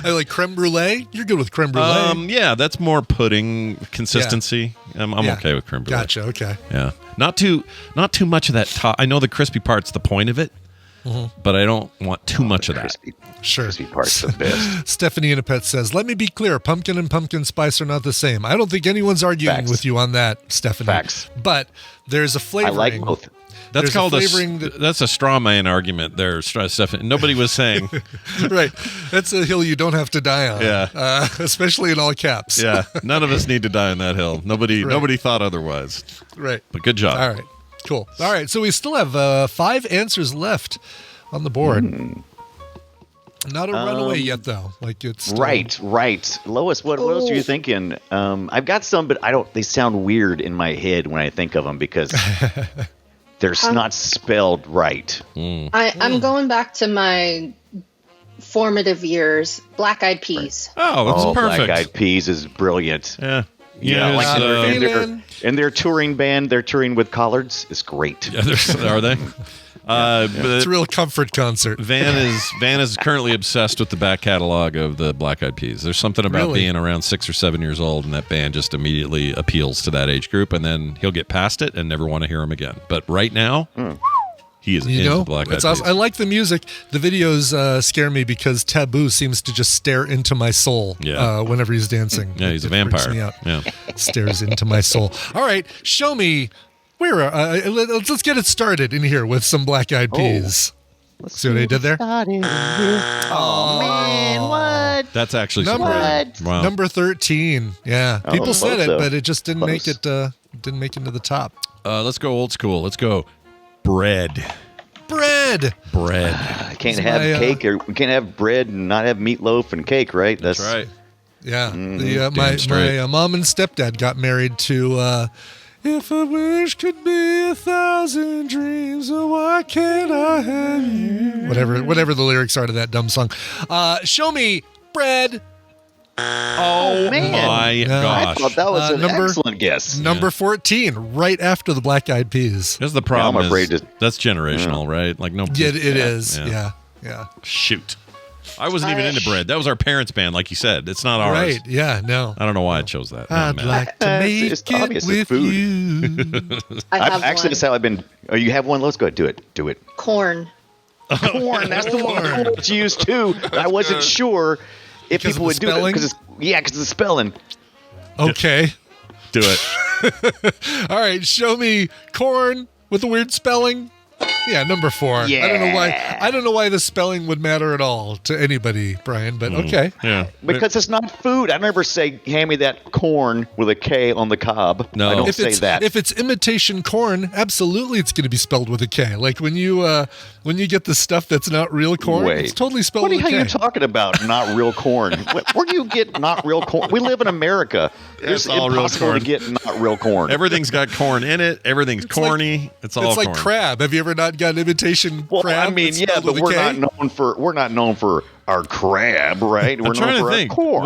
I like creme brulee. You're good with creme brulee. Yeah, that's more pudding consistency. I'm Yeah. okay with creme brulee. Gotcha. Okay. Yeah, not too much of that top. I know the crispy part's the point of it, but I don't want too much of that. Crispy, Sure. crispy part's the best. Stephanie in a pet says, "Let me be clear. Pumpkin and pumpkin spice are not the same. I don't think anyone's arguing Facts. with you on that, Stephanie. Facts. But there's a I flavoring. like both. That's There's called a flavoring that- that's a straw man argument there, Stephanie. Nobody was saying. Right. That's a hill you don't have to die on. Yeah. Especially in all caps. Yeah, none of us need to die on that hill. Nobody Right. nobody thought otherwise. Right. But good job. All right. Cool. All right. So we still have 5 answers left on the board. Not a runaway yet, though. Like it's still- Right. Lois, what else are you thinking? I've got some, but they sound weird in my head when I think of them because they're not spelled right. I'm going back to my formative years. Black Eyed Peas. Oh, that's Oh, perfect. Black Eyed Peas is brilliant. Yeah. Yeah, like feeling- and their touring band, they're touring with collards. It's great. Yeah, are they? But It's a real comfort concert. Van is currently obsessed with the back catalog of the Black Eyed Peas. There's something about Really? being around 6 or 7 years old, and that band just immediately appeals to that age group, and then he'll get past it and never want to hear them again. But right now, he is You into know, Black Eyed it's Peas. awesome. I like the music. The videos scare me because Taboo seems to just stare into my soul Yeah. whenever he's dancing. Yeah, he's a It freaks vampire. me out. Yeah. Stares into my soul. All right, show me. Let's get it started in here with some Black Eyed Peas. See what I did there? Oh man, what? That's actually Number surprising. Wow. number 13. Yeah, Oh, people said close, it, though. but it just didn't make Close. it. Didn't make it to the top. Let's go old school. Let's go bread. Bread. Bread. I can't It's have my, cake or we can't have bread and not have meatloaf and cake, right? That's right. Yeah, damn my straight. mom and stepdad got married to "If a wish could be 1,000 dreams, so why can't I have you?" Whatever the lyrics are to that dumb song. Show me bread. Oh man, My I gosh. thought that was an number- excellent guess. Number 14, right after the Black Eyed Peas. Here's the problem I'm afraid is to- that's generational, right? Like no. Yeah, it is. Yeah. Yeah. Shoot. I wasn't even into bread. That was our parents' band, like you said. It's not ours. Right. Yeah. No. I don't know why I chose that. Now I'm I'd mad. like to make it's it obvious, it's with food. you. I have Actually, one. that's how I've been. Oh, you have one? Let's go ahead. Do it. Corn. Corn. That's the one I wanted to use too. I wasn't sure if Because people of would the do it spelling? because of the spelling. Okay. Do it. All right, show me corn with a weird spelling. Yeah, number 4. Yeah. I don't know why the spelling would matter at all to anybody, Brian, but okay. Yeah. Because it's not food. I never say, hand me that corn with a K on the cob. No. I don't If say that. If it's imitation corn, absolutely it's going to be spelled with a K. Like when you get the stuff that's not real corn, Wait. it's totally spelled What the with a hell are K. you talking about? Not real corn. Where do you get not real corn? We live in America. It's It's all real impossible corn. to get not real corn. Everything's got corn in it. Everything's corny. It's all It's like corn. crab. Have you ever not got imitation Well, crab? I mean, that's yeah, spelled but with a we're K? not known for our crab, right? We're I'm trying known to for think. our corn.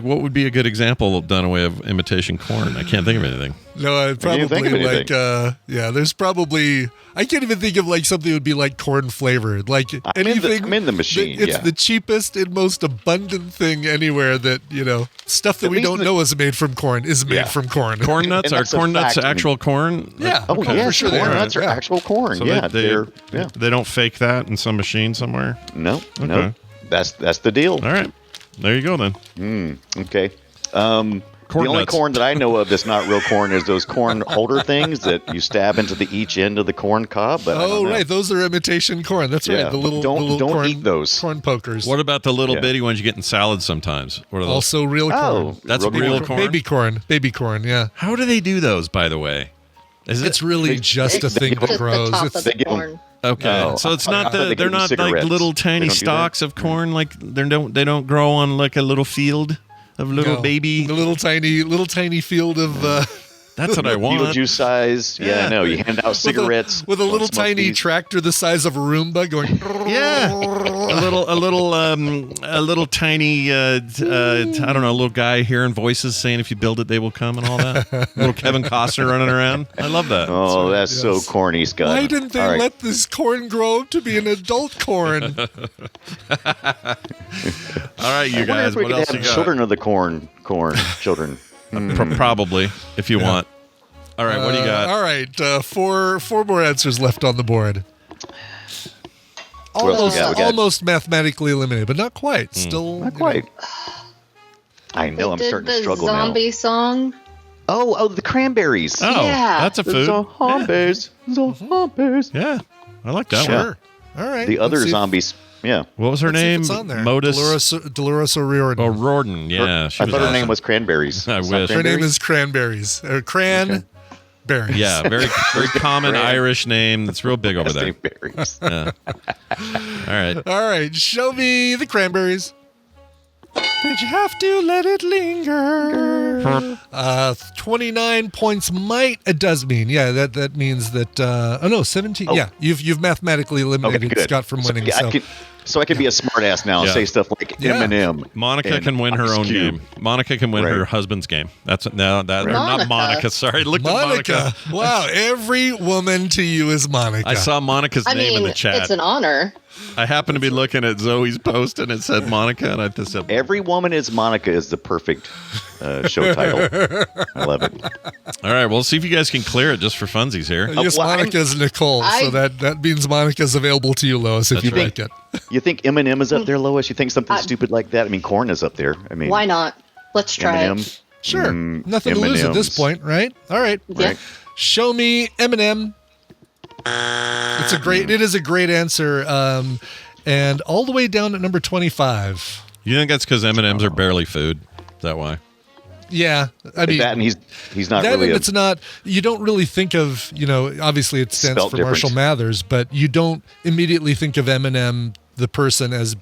What would be a good example done away of imitation corn? I can't think of anything. No, I'd can't think probably of like there's probably I can't even think of like something that would be like corn flavored. Like I'm anything in the machine, It's yeah. the cheapest and most abundant thing anywhere that, stuff that At we least don't the- know is made from corn is made Yeah. from corn. Corn nuts And are that's a corn nuts fact. actual corn? Yeah. Oh, Okay, yeah, for sure they corn are. nuts are Yeah. actual corn. So yeah, they yeah. they don't fake that in some machine somewhere. No, Okay. no, that's the deal. All right, there you go then. Okay. Corn the only nuts. corn that I know of that's not real corn is those corn holder things that you stab into each end of the corn cob. But I Oh don't know. right, those are imitation corn. That's Yeah, right. The little don't- the little don't corn, eat those. corn pokers. What about the little Yeah. bitty ones you get in salads sometimes? What are those? Also real corn. Oh, That's real corn? Baby corn. Baby corn. Yeah. How do they do those, by the way? Is it It's really just a thing that Just grows. the top It's of they the give 'em- corn. okay? No, So it's I not thought they they're give 'em not like cigarettes. little They tiny don't do stalks that? of corn. Like they don't grow on like a little field of little No, baby. the little tiny field of That's what I want. Beetlejuice size. Yeah, Yeah. I know. You hand out cigarettes with a little don't smoke tiny these. tractor the size of a Roomba going. Yeah, a little tiny, I don't know, a little guy hearing voices saying if you build it, they will come and all that. Little Kevin Costner running around. I love that. Oh, that's so Yes. corny, Scott. Why didn't they All right. let this corn grow up to be an adult corn? All right, you I wonder guys, if we what could else you have got? children of the corn children. Probably, if you want. All right, what do you got? All right, four more answers left on the board. What else we got? We got- Almost mathematically eliminated, but not quite. Still, Not quite. I know. I'm They did starting to the struggle zombie song. now. Oh, the cranberries. Oh, Yeah. that's a food. Zombies. Zombies. Yeah, I like that Sure. one. All right. The other let's see if- zombies. Yeah. What was her let's see if name? it's on there. Modus Dolores O'Riordan. O'Riordan. Yeah, she I was thought her awesome. name was cranberries. I It's not wish. Her name cranberries? is Cranberries. Cranberries. Yeah, very common Irish name that's real big over there. Cranberries. Yeah. All right. All right, show me the cranberries. Did you have to let it linger? 29 points might it does mean. Yeah, that means that 17. Oh. Yeah, you've mathematically eliminated Okay, good. Scott from winning. So I could be a smart ass now and Yeah. say stuff like Yeah. Eminem. Monica and can win her Ice own Cube. game. Monica can win Right. her husband's game. That's no, that or not Monica. Monica. Sorry, look at Monica. Wow, every woman to you is Monica. I saw Monica's I name mean, in the chat. it's an honor. I happened to be looking at Zoe's post and it said Monica, and I just said, Every Woman is Monica is the perfect show title. I love it. all right, well, see if you guys can clear it just for funsies here. Yes, well, Monica's Nicole, so that means Monica's available to you, Lois, if you That's like it. You think Eminem is up there, Lois? You think something I- stupid like that? I mean, Korn is up there. I mean, Why not? Let's try Eminem. it. Sure, nothing to lose at this M&Ms. point, right? All right, Yeah. show me Eminem. It is a great answer, and all the way down at number 25. You think that's because M&Ms are barely food? Is that why? Yeah, I mean that, and he's not that, really. and it's not. You don't really think of, obviously it stands Spelt for Marshall different. Mathers, but you don't immediately think of Eminem, the person, as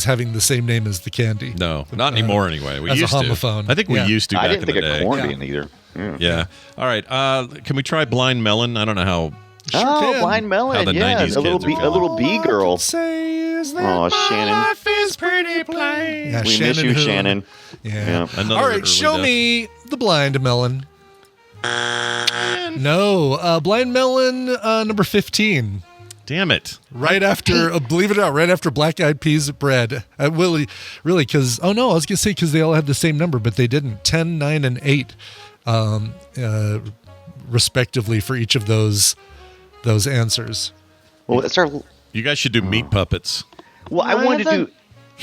having the same name as the candy. No, not anymore anyway. We as a used to. homophone. I think we Yeah. used to I back didn't in think the of day. Korn Yeah. being either. Yeah. All right. Can we try Blind Melon? I don't know how. Oh, can. Blind Melon. How the Yeah, 90s a little kids are a little bee girl. Say is that Aw, my Shannon. life is pretty plain. Yeah, We miss you, who? Shannon. Yeah. Yeah. Another All right, early show death. me the Blind Melon. No, Blind Melon, number 15. Damn it. Right after, believe it or not, right after Black Eyed Peas Bread. Really, because, I was going to say because they all had the same number, but they didn't. 10, 9, and 8, respectively, for each of those answers. Well, that's our. You guys should do meat puppets. Well, I wanted to do.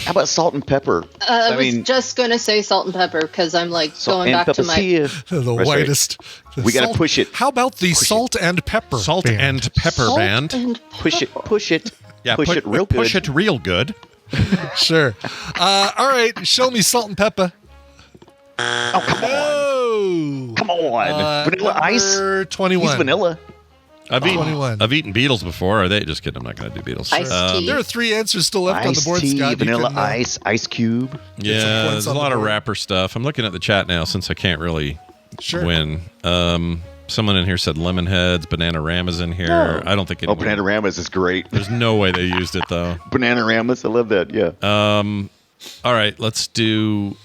How about salt and pepper? I was just going to say salt and pepper because I'm like going back to my. The whitest. We got to push it. How about the salt and pepper? Salt band? and pepper Salt band. and Push it. Push it. Yeah, push it real good. Push it real good. Sure. All right. Show me salt and pepper. Oh, come on. Oh. Come on. Vanilla ice? 21. He's vanilla. I've eaten 21. Beatles before. Are they just kidding? I'm not going to do Beatles. Iced tea. There are 3 answers still left on the Iced board, tea, Scott. You vanilla can, ice, ice cube. some Yeah, points there's a on the lot of board. rapper stuff. I'm looking at the chat now since I can't really Sure. win. Someone in here said Lemonheads, Bananarama's in here. I don't think Oh, anyone. Bananaramas is great. There's no way they used it though. Bananaramas, I love that. Yeah. All right, let's do.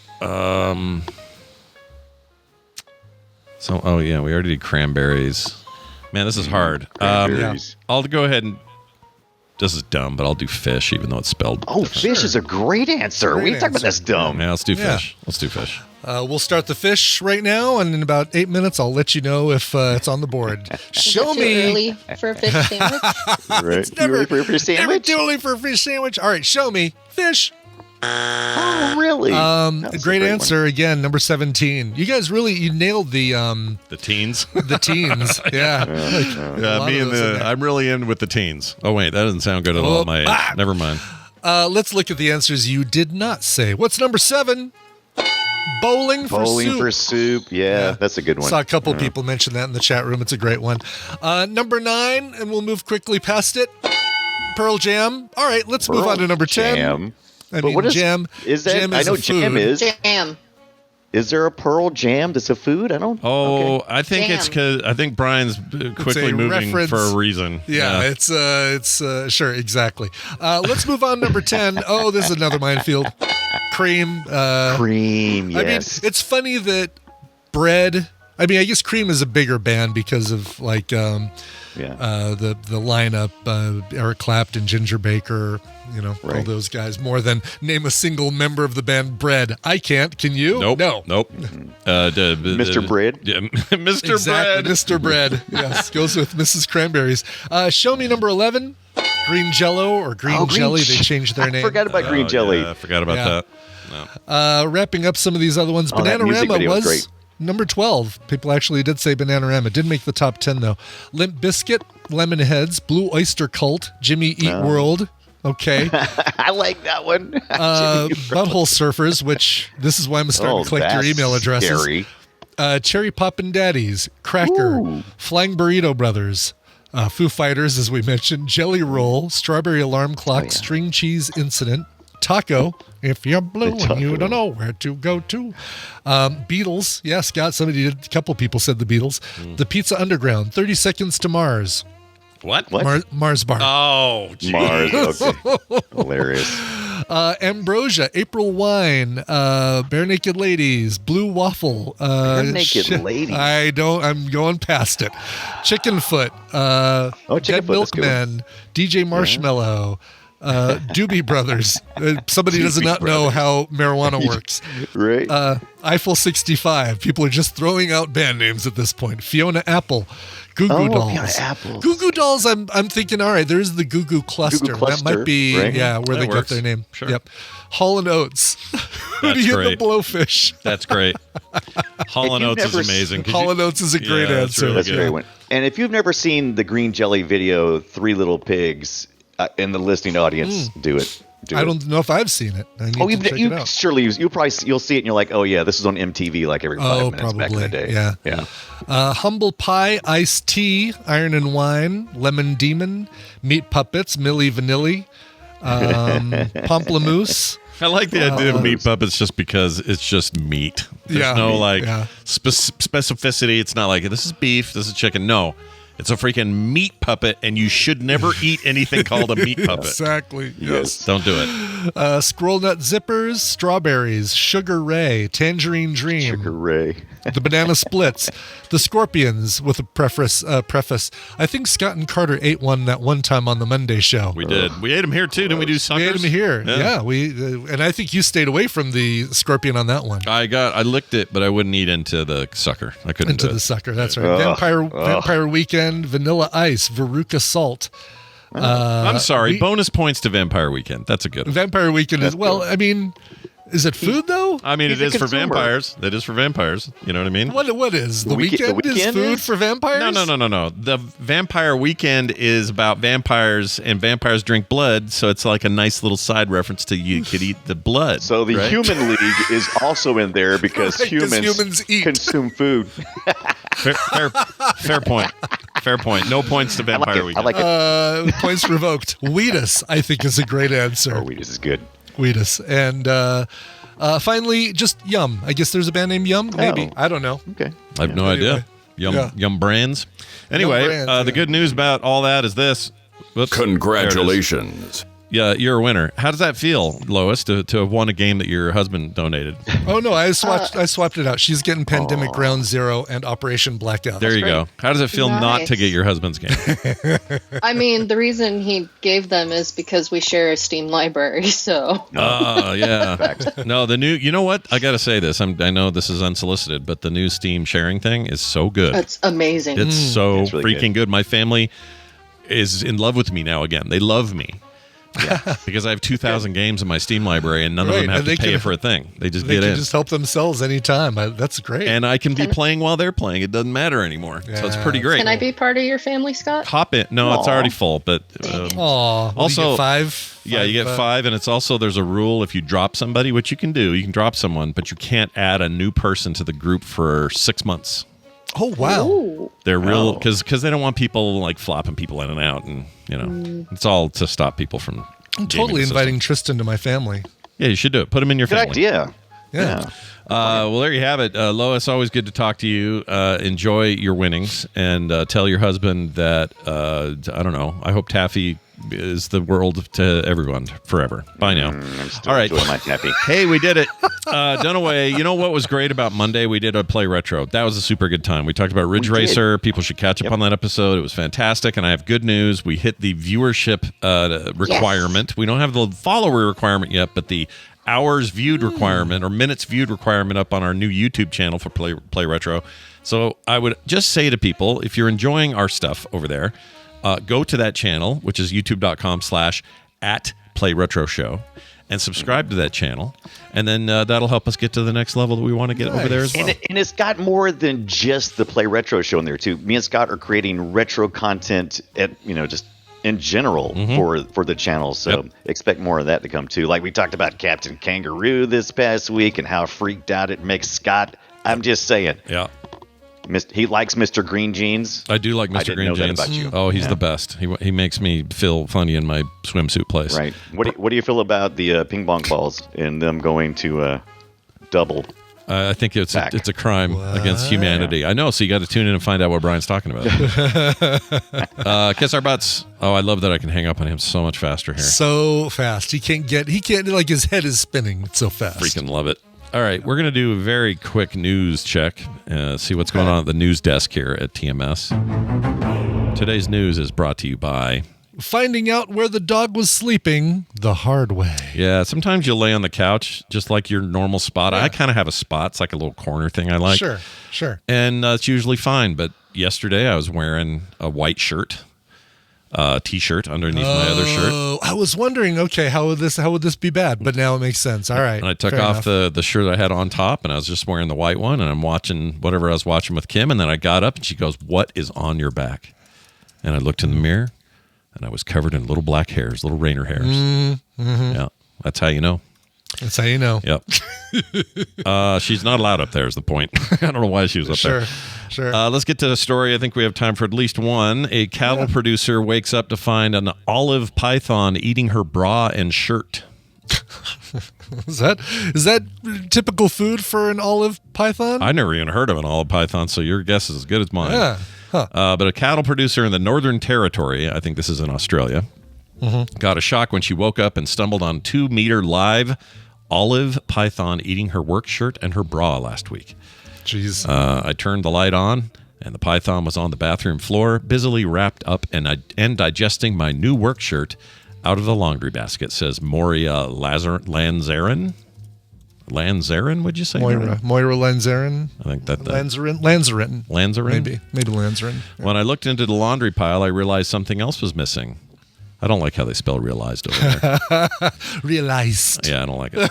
So, oh yeah, we already did cranberries. Man, this is hard. Cranberries. I'll go ahead and. This is dumb, but I'll do fish, even though it's spelled. Oh, fish is a great answer. Great We talking about answer. this dumb. Yeah, let's do Yeah. fish. Let's do fish. We'll start the fish right now, and in about 8 minutes, I'll let you know if it's on the board. Show Is it too me. early for a fish sandwich. Right. You Never, ready for your never sandwich? too early for a fish sandwich. All right, show me fish. Oh, really? That was a Great one. answer again, number 17. You guys you nailed the teens. the teens. Yeah. Yeah, me and I'm really in with the teens. Oh wait, that doesn't sound good at all. At my age. Never mind. Let's look at the answers you did not say. What's number 7? Bowling for Bowling soup. for soup. Yeah, that's a good one. Saw a couple people mention that in the chat room. It's a great one. Number 9, and we'll move quickly past it. Pearl Jam. All right, let's move on to number 10. Jam. I But mean, what is jam. Is that? Jam I is know a jam food. is. Jam. Is there a pearl jam that's a food? I don't. Oh, Okay. I think it's because I think Brian's quickly a moving reference. for a reason. Yeah, it's sure, exactly. Let's move on. Number 10. Oh, this is another minefield. Cream. Cream. Yes. I mean, it's funny that bread. I mean, I guess Cream is a bigger band because of like the lineup, Eric Clapton, Ginger Baker, all Right. those guys. More than name a single member of the band Bread. I can't. Can you? Nope. No. Nope. Mr. Bread? Yeah, Mr. Exactly, Bread. Mr. Bread. Yes, goes with Mrs. Cranberries. Show me number 11. Green Jello or Green Jelly. They changed their I name. forgot about green jelly. Yeah, I forgot about Yeah. that. Wrapping up some of these other ones. Oh, that music Bananarama video was was great. number 12. People actually did say Bananarama. Didn't make the top 10, though. Limp Bizkit, Lemonheads, Blue Oyster Cult, Jimmy Eat World. Okay. I like that one. Butthole Surfers, which this is why I'm starting to collect your that's email addresses. Scary. Cherry Poppin' Daddies, Cracker, Ooh. Flying Burrito Brothers, Foo Fighters, as we mentioned, Jelly Roll, Strawberry Alarm Clock, String Cheese Incident, Taco, If You're Blue and You Don't Know Where to Go To, Beatles, yes, Scott, a couple people said the Beatles, The Pizza Underground, 30 Seconds to Mars, What? Mars Bar, Oh, geez. Mars. Okay. Hilarious. Ambrosia, April Wine, Bare Naked Ladies, Blue Waffle. Bare Naked Ladies. I'm going past it. Chickenfoot, Dead Chickenfoot, that's a good one. Milkmen, DJ Marshmallow, Doobie Brothers. Somebody does Doobie not know how marijuana works. Right. Eiffel 65. People are just throwing out band names at this point. Fiona Apple. Goo Goo Dolls. Fiona Apple. Goo Goo Dolls, I'm thinking, all right, there's the Goo Goo Cluster. That Cluster, might be, right? where That they works. get their name. Sure. Yep. Hall and Oates. Who do you great. get the Blowfish? That's great. Hall and you've Oates is never amazing. Hall and Oates is a great Yeah, it's answer. really That's a good. great one. And if you've never seen the green jelly video, Three Little Pigs, in the listening audience, do it. Do I it. don't know if I've seen it. I need Oh, to check it you out. surely you'll see it and you're like, oh yeah, this is on MTV like every 5 minutes back in the day. Yeah. Yeah. Humble Pie, Iced Tea, Iron and Wine, Lemon Demon, Meat Puppets, Milli Vanilli, Pomplamoose. I like the idea of meat puppets just because it's just meat. There's Yeah, no meat, yeah. specificity. It's not like this is beef, this is chicken. No, it's a freaking meat puppet, and you should never eat anything called a meat puppet. Exactly. Yes. Don't do it. Scroll Nut Zippers, Strawberries, Sugar Ray, Tangerine Dream, Sugar Ray. the Banana Splits, the Scorpions with a preface. I think Scott and Carter ate one that one time on the Monday show. We did. We ate them here too. Didn't we do We suckers? ate them here. Yeah, we and I think you stayed away from the Scorpion on that one. I licked it, but I wouldn't eat into the sucker. I couldn't Into do the it. sucker. That's right. Vampire Weekend, Vanilla Ice, Veruca Salt. I'm sorry. Bonus points to Vampire Weekend. That's a good one. Vampire Weekend is, well, I mean, is it food though? I mean, He's it a is for consumer. vampires. It is for vampires. You know what I mean? What is the The weekend? Is weekend food is? for vampires? No. The Vampire Weekend is about vampires, and vampires drink blood, so it's like a nice little side reference to you could eat the blood. So the right? Human League is also in there because Right, 'cause humans humans eat. consume food. Fair point. Fair point. No points to Vampire I Weekend. like it. Points revoked. Wheatus, I think, is a great answer. Oh, this is good. Wheatus. And finally, just Yum. I guess there's a band named Yum? Maybe. Oh. I don't know. Okay. I have no Anyway. idea. Yeah. Yum brands. Anyway, brands, the good news about all that is this. Whoops. There it is. Congratulations. Yeah, you're a winner. How does that feel, Lois, to have won a game that your husband donated? Oh, no. I swapped it out. She's getting Pandemic Ground Zero and Operation Blackout. There you go. How does it feel not to Nice. get your husband's game? I mean, the reason he gave them is because we share a Steam library. So Yeah. No, the new. You know what? I got to say this. I know this is unsolicited, but the new Steam sharing thing is so good. it's amazing. It's so It's really freaking good. My family is in love with me now again. They love me. Yeah. Because I have 2,000 games in my Steam library, and none of Right, them have and to they pay can- for a thing. They just They get can in. just help themselves anytime. That's great. And I can be playing while they're playing. It doesn't matter anymore. So it's pretty great. Can I be part of your family, Scott? Hop in. No, it's Aw. already full, but Aw. Also- you get five? yeah, you get 5, and it's also there's a rule if you drop somebody, which you can do. You can drop someone, but you can't add a new person to the group for 6 months. Oh, wow. Ooh. They're real because they don't want people like flopping people in and out, and it's all to stop people from. I'm gaming the totally system. inviting Tristan to my family. Yeah, you should do it. Put him in your Good family. idea. Yeah. Well, there you have it, Lois. Always good to talk to you. Enjoy your winnings, and tell your husband that I don't know. I hope Taffy is the world to everyone forever. Bye now. I'm still All right. enjoying my taffy. Hey, we did it. Dunaway, you know what was great about Monday? We did a Play Retro. That was a super good time. We talked about Ridge We did. Racer. People should catch up on that episode. It was fantastic. And I have good news. We hit the viewership requirement. We don't have the follower requirement yet, but the hours viewed requirement or minutes viewed requirement up on our new YouTube channel for Play Retro. So I would just say to people, if you're enjoying our stuff over there, go to that channel, which is youtube.com/@PlayRetroShow, and subscribe to that channel. And then that'll help us get to the next level that we want to get over there as well. And it's got more than just the Play Retro show in there too. Me and Scott are creating retro content at just in general for the channel. So expect more of that to come too. Like we talked about Captain Kangaroo this past week and how freaked out it makes Scott. I'm just saying. Yeah. He likes Mr. Green Jeans. I do like I Mr. didn't Green know that Jeans. about you. Oh, he's Yeah. the best. He makes me feel funny in my swimsuit place. Right. What do you feel about the ping pong balls and them going to double? I think it's Back. a crime against humanity. I know, so you got to tune in and find out what Brian's talking about. Kiss our butts. Oh, I love that I can hang up on him so much faster here. So fast. He can't, like his head is spinning. It's so fast. Freaking love it. All right, we're going to do a very quick news check, see what's going on at the news desk here at TMS. Today's news is brought to you by... Finding out where the dog was sleeping the hard way. Yeah, sometimes you'll lay on the couch, just like your normal spot. I kind of have a spot. It's like a little corner thing I like. Sure. And it's usually fine, but yesterday I was wearing a white shirt. T-shirt underneath my other shirt. Oh, I was wondering, okay, how would this be bad? But now it makes sense. All right. And I took fair off enough. the shirt I had on top, and I was just wearing the white one, and I'm watching whatever I was watching with Kim, and then I got up, and she goes, "What is on your back?" And I looked in the mirror, and I was covered in little black hairs, little rainer hairs. Mm-hmm. Yeah, that's how you know. That's how you know. Yep. She's not allowed up there is the point. I don't know why she was up there. Sure. Let's get to the story. I think we have time for at least one. A cattle producer wakes up to find an olive python eating her bra and shirt. Is that typical food for an olive python? I never even heard of an olive python, so your guess is as good as mine. Yeah. Huh. But a cattle producer in the Northern Territory, I think this is in Australia, got a shock when she woke up and stumbled on 2-meter live olive python eating her work shirt and her bra last week. Jeez. I turned the light on, and the python was on the bathroom floor, busily wrapped up and digesting my new work shirt out of the laundry basket, says Moria Lanzarin. Lanzarin, would you say? Moira Lanzarin. I think that. Lanzarin. Lanzarin? Maybe Lanzarin. When I looked into the laundry pile, I realized something else was missing. I don't like how they spell realized over there. Realized. Yeah, I don't like it.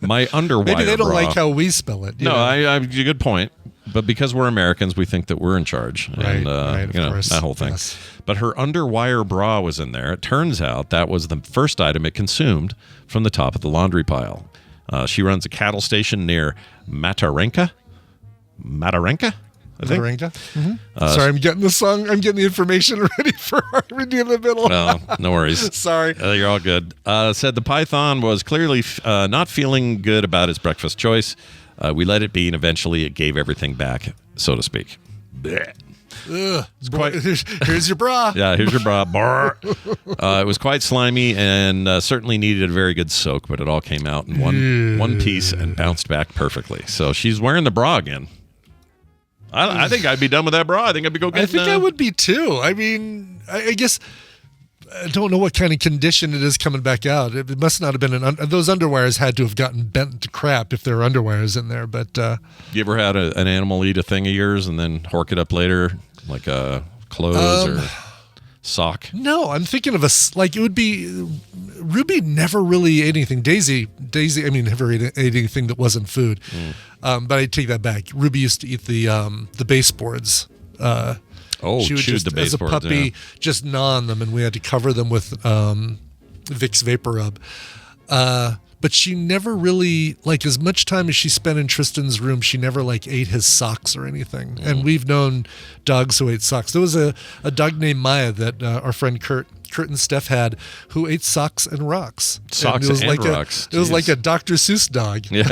My underwire Maybe they don't bra. like how we spell it. No, I good point. But because we're Americans, we think that we're in charge. Right, And, of course. that whole thing. Yes. But her underwire bra was in there. It turns out that was the first item it consumed from the top of the laundry pile. She runs a cattle station near Matarenka, I think. Moringa? Sorry, I'm getting the song. I'm getting the information ready for Randy in the middle. Well, no worries. Sorry. You're all good. Said the python was clearly not feeling good about its breakfast choice. We let it be, and eventually it gave everything back, so to speak. Blech. Ugh. quite- Here's your bra. Yeah, here's your bra. Brr. It was quite slimy and certainly needed a very good soak, but it all came out in one piece and bounced back perfectly. So she's wearing the bra again. I think I'd be done with that bra. I think I'd be go get. I think I would be too. I mean, I guess I don't know what kind of condition it is coming back out. It must not have been those underwires had to have gotten bent to crap if there were underwires in there. But You ever had an animal eat a thing of yours and then hork it up later, like a clothes or sock? no, I'm thinking of like it would be. Ruby never really ate anything. Daisy, I mean, never ate anything that wasn't food. But I take that back. Ruby used to eat the baseboards. She would chewed just, the baseboards. as a puppy, just gnaw on them, and we had to cover them with Vicks Vapor Rub. But she never really, like, as much time as she spent in Tristan's room, she never, like, ate his socks or anything. And we've known dogs who ate socks. There was a dog named Maya that our friend Kurt and Steph had who ate socks and rocks. Socks and and rocks. It was Jeez. like a Dr. Seuss dog. Yeah,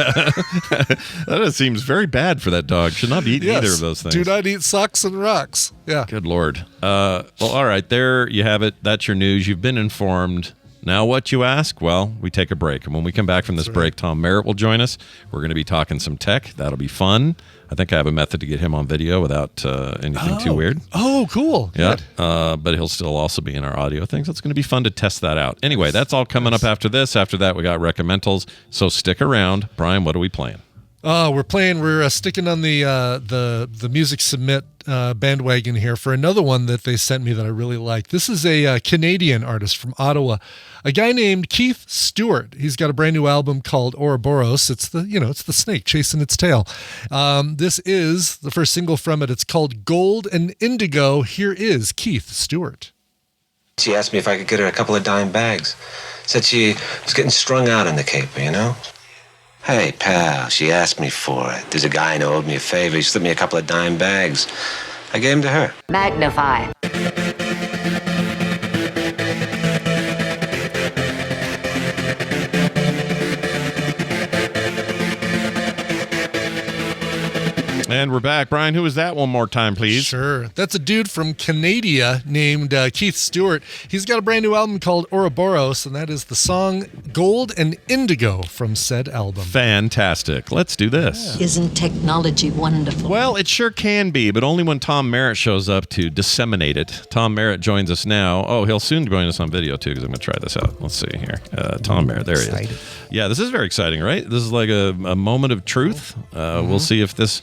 that seems very bad for that dog. Should not be eating either of those things. Do not eat socks and rocks. Yeah. Good Lord. Well, all right. There you have it. That's your news. You've been informed. Now what you ask? Well, we take a break. And when we come back from this break, Tom Merritt will join us. We're going to be talking some tech. That'll be fun. I think I have a method to get him on video without anything too weird. Oh, cool. Yeah. Good. But he'll still also be in our audio things. So it's going to be fun to test that out. Anyway, that's all coming up after this. After that, we got recommendals. So stick around. Brian, what are we playing? We're sticking on the Music Submit bandwagon here for another one that they sent me that I really like. This is a Canadian artist from Ottawa, a guy named Keith Stewart. He's got a brand new album called Ouroboros. It's the snake chasing its tail. This is the first single from it. It's called Gold and Indigo. Here is Keith Stewart. She asked me if I could get her a couple of dime bags. Said she was getting strung out in the caper, you know? Hey, pal, she asked me for it. There's a guy I know owed me a favor. He slipped me a couple of dime bags. I gave them to her. Magnify. And we're back. Brian, who is that one more time, please? Sure. That's a dude from Canada named Keith Stewart. He's got a brand new album called Ouroboros, and that is the song Gold and Indigo from said album. Fantastic. Let's do this. Isn't technology wonderful? Well, it sure can be, but only when Tom Merritt shows up to disseminate it. Tom Merritt joins us now. Oh, he'll soon join us on video, too, because I'm going to try this out. Let's see here. Tom Merritt, there he is. Yeah, this is very exciting, right? This is like a moment of truth. We'll see if this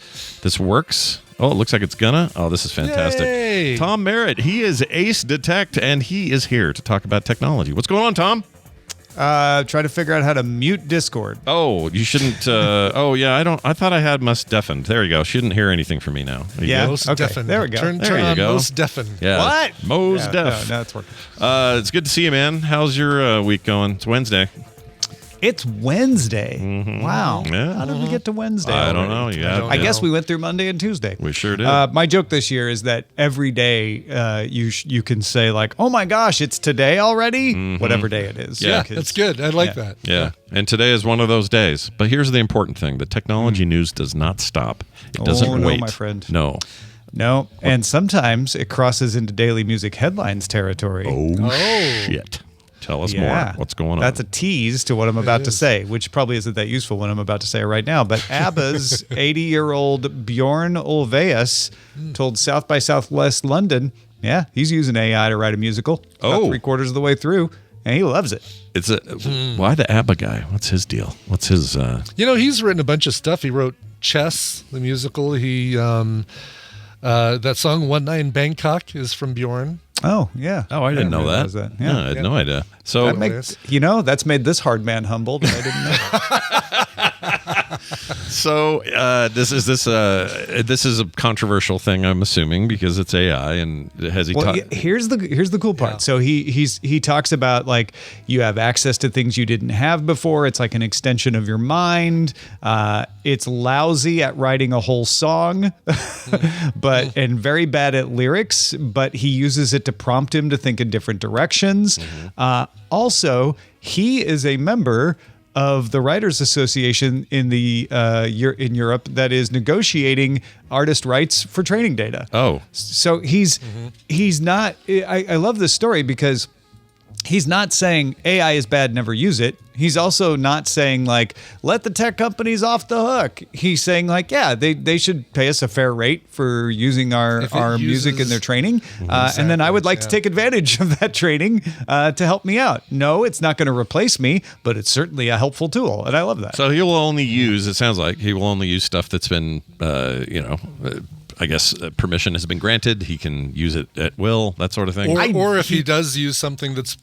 works. Oh, it looks like it's gonna. Oh, this is fantastic. Yay. Tom Merritt, he is Ace Detect, and he is here to talk about technology. What's going on, Tom? Try to figure out how to mute Discord. Oh, you shouldn't. Oh, yeah, I thought I had must deafened. There you go. She didn't hear anything from me now. Are you Yeah. good? Most Okay, deafened. there we go. Turn There you on go. most deafened. Yeah. What? Mo's Yeah, deaf. No, it's working. It's good to see you, man. How's your week going? It's Wednesday. It's Wednesday. Wow. Yeah. How did we get to Wednesday? I don't already? know. I guess we went through Monday and Tuesday. We sure did. My joke this year is that every day you can say like, "Oh my gosh, it's today already," whatever day it is. Yeah, 'cause- That's good. I like Yeah. that. Yeah. And today is one of those days. But here's the important thing. The technology news does not stop. It doesn't Oh, no, wait. my friend. No. No, and sometimes it crosses into daily music headlines territory. Oh, shit. Tell us more. What's going on? That's a tease to what I'm about to say, which probably isn't that useful when I'm about to say it right now. But ABBA's 80-year-old Bjorn Ulvaeus told South by Southwest London, he's using AI to write a musical. About 3/4 of the way through, and he loves it. It's why the ABBA guy? What's his deal? What's his? He's written a bunch of stuff. He wrote Chess, the musical. He that song "One Night in Bangkok" is from Bjorn. Oh, yeah. Oh, I didn't know realize that. Yeah. No, I had no idea. So That's made this hard man humbled. I didn't know. So this is a controversial thing, I'm assuming, because it's AI, and has he? Here's the cool part. Yeah. So he talks about like you have access to things you didn't have before. It's like an extension of your mind. It's lousy at writing a whole song, and very bad at lyrics. But he uses it to prompt him to think in different directions. Also, he is a member of the Writers Association in Europe that is negotiating artist rights for training data. Oh, so he's not. I love this story because he's not saying AI is bad, never use it. He's also not saying like let the tech companies off the hook. He's saying like they should pay us a fair rate for using our music in their training, and then I would like to take advantage of that training to help me out. No, it's not going to replace me, but it's certainly a helpful tool, and I love that. So he will only use. It sounds like he will only use stuff that's been I guess permission has been granted. He can use it at will, that sort of thing. Or if he does use something that's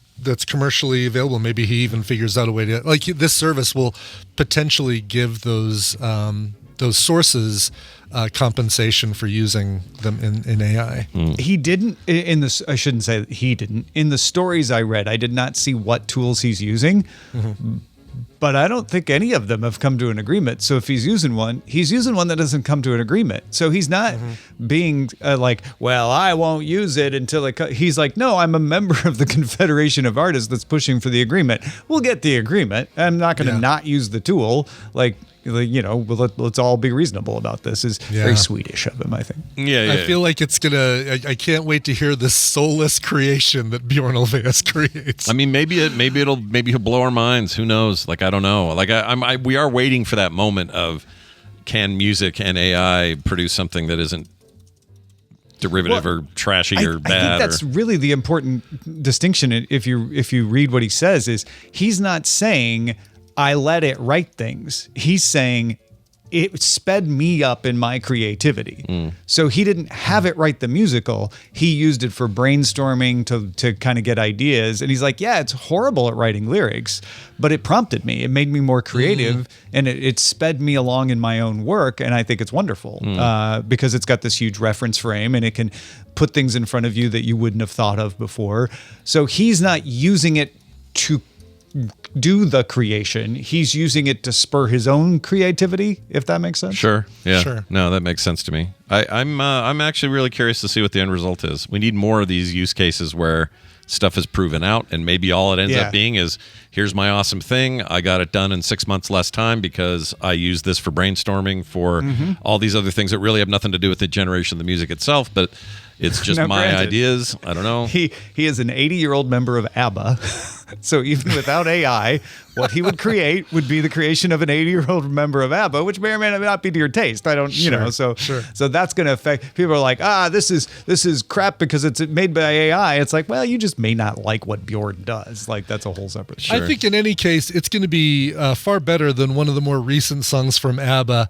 commercially available, maybe he even figures out a way to like this service will potentially give those sources compensation for using them in AI. He didn't in this. I shouldn't say that he didn't. In the stories I read, I did not see what tools he's using. But I don't think any of them have come to an agreement. So if he's using one that doesn't come to an agreement. So he's not being like, well, I won't use it until it. He's like, no, I'm a member of the Confederation of Artists that's pushing for the agreement. We'll get the agreement. I'm not going to not use the tool. Like, let's all be reasonable about this. Is very Swedish of him, I think. I feel like it's gonna. I can't wait to hear this soulless creation that Bjorn Ulvaeus creates. I mean, maybe he'll blow our minds. Who knows? Like, I don't know. Like, we are waiting for that moment of can music and AI produce something that isn't derivative or trashy or bad. I think that's really the important distinction. If you read what he says, is he's not saying I let it write things. He's saying it sped me up in my creativity. So he didn't have it write the musical. He used it for brainstorming to kind of get ideas. And he's like, yeah, it's horrible at writing lyrics, but it prompted me. It made me more creative, and it sped me along in my own work. And I think it's wonderful because it's got this huge reference frame, and it can put things in front of you that you wouldn't have thought of before. So he's not using it to do the creation. He's using it to spur his own creativity, if that makes sense. Sure. Yeah. Sure. No, that makes sense to me. I'm actually really curious to see what the end result is. We need more of these use cases where stuff is proven out, and maybe all it ends up being is, here's my awesome thing. I got it done in 6 months less time because I used this for brainstorming for all these other things that really have nothing to do with the generation of the music itself, but it's just my ideas. I don't know. He is an 80-year-old member of ABBA. So even without AI, what he would create would be the creation of an 80-year-old member of ABBA, which may or may not be to your taste. I don't, so that's going to affect. People are like, this is crap because it's made by AI. It's like, well, you just may not like what Bjorn does. Like, that's a whole separate. Sure. I think in any case, it's going to be far better than one of the more recent songs from ABBA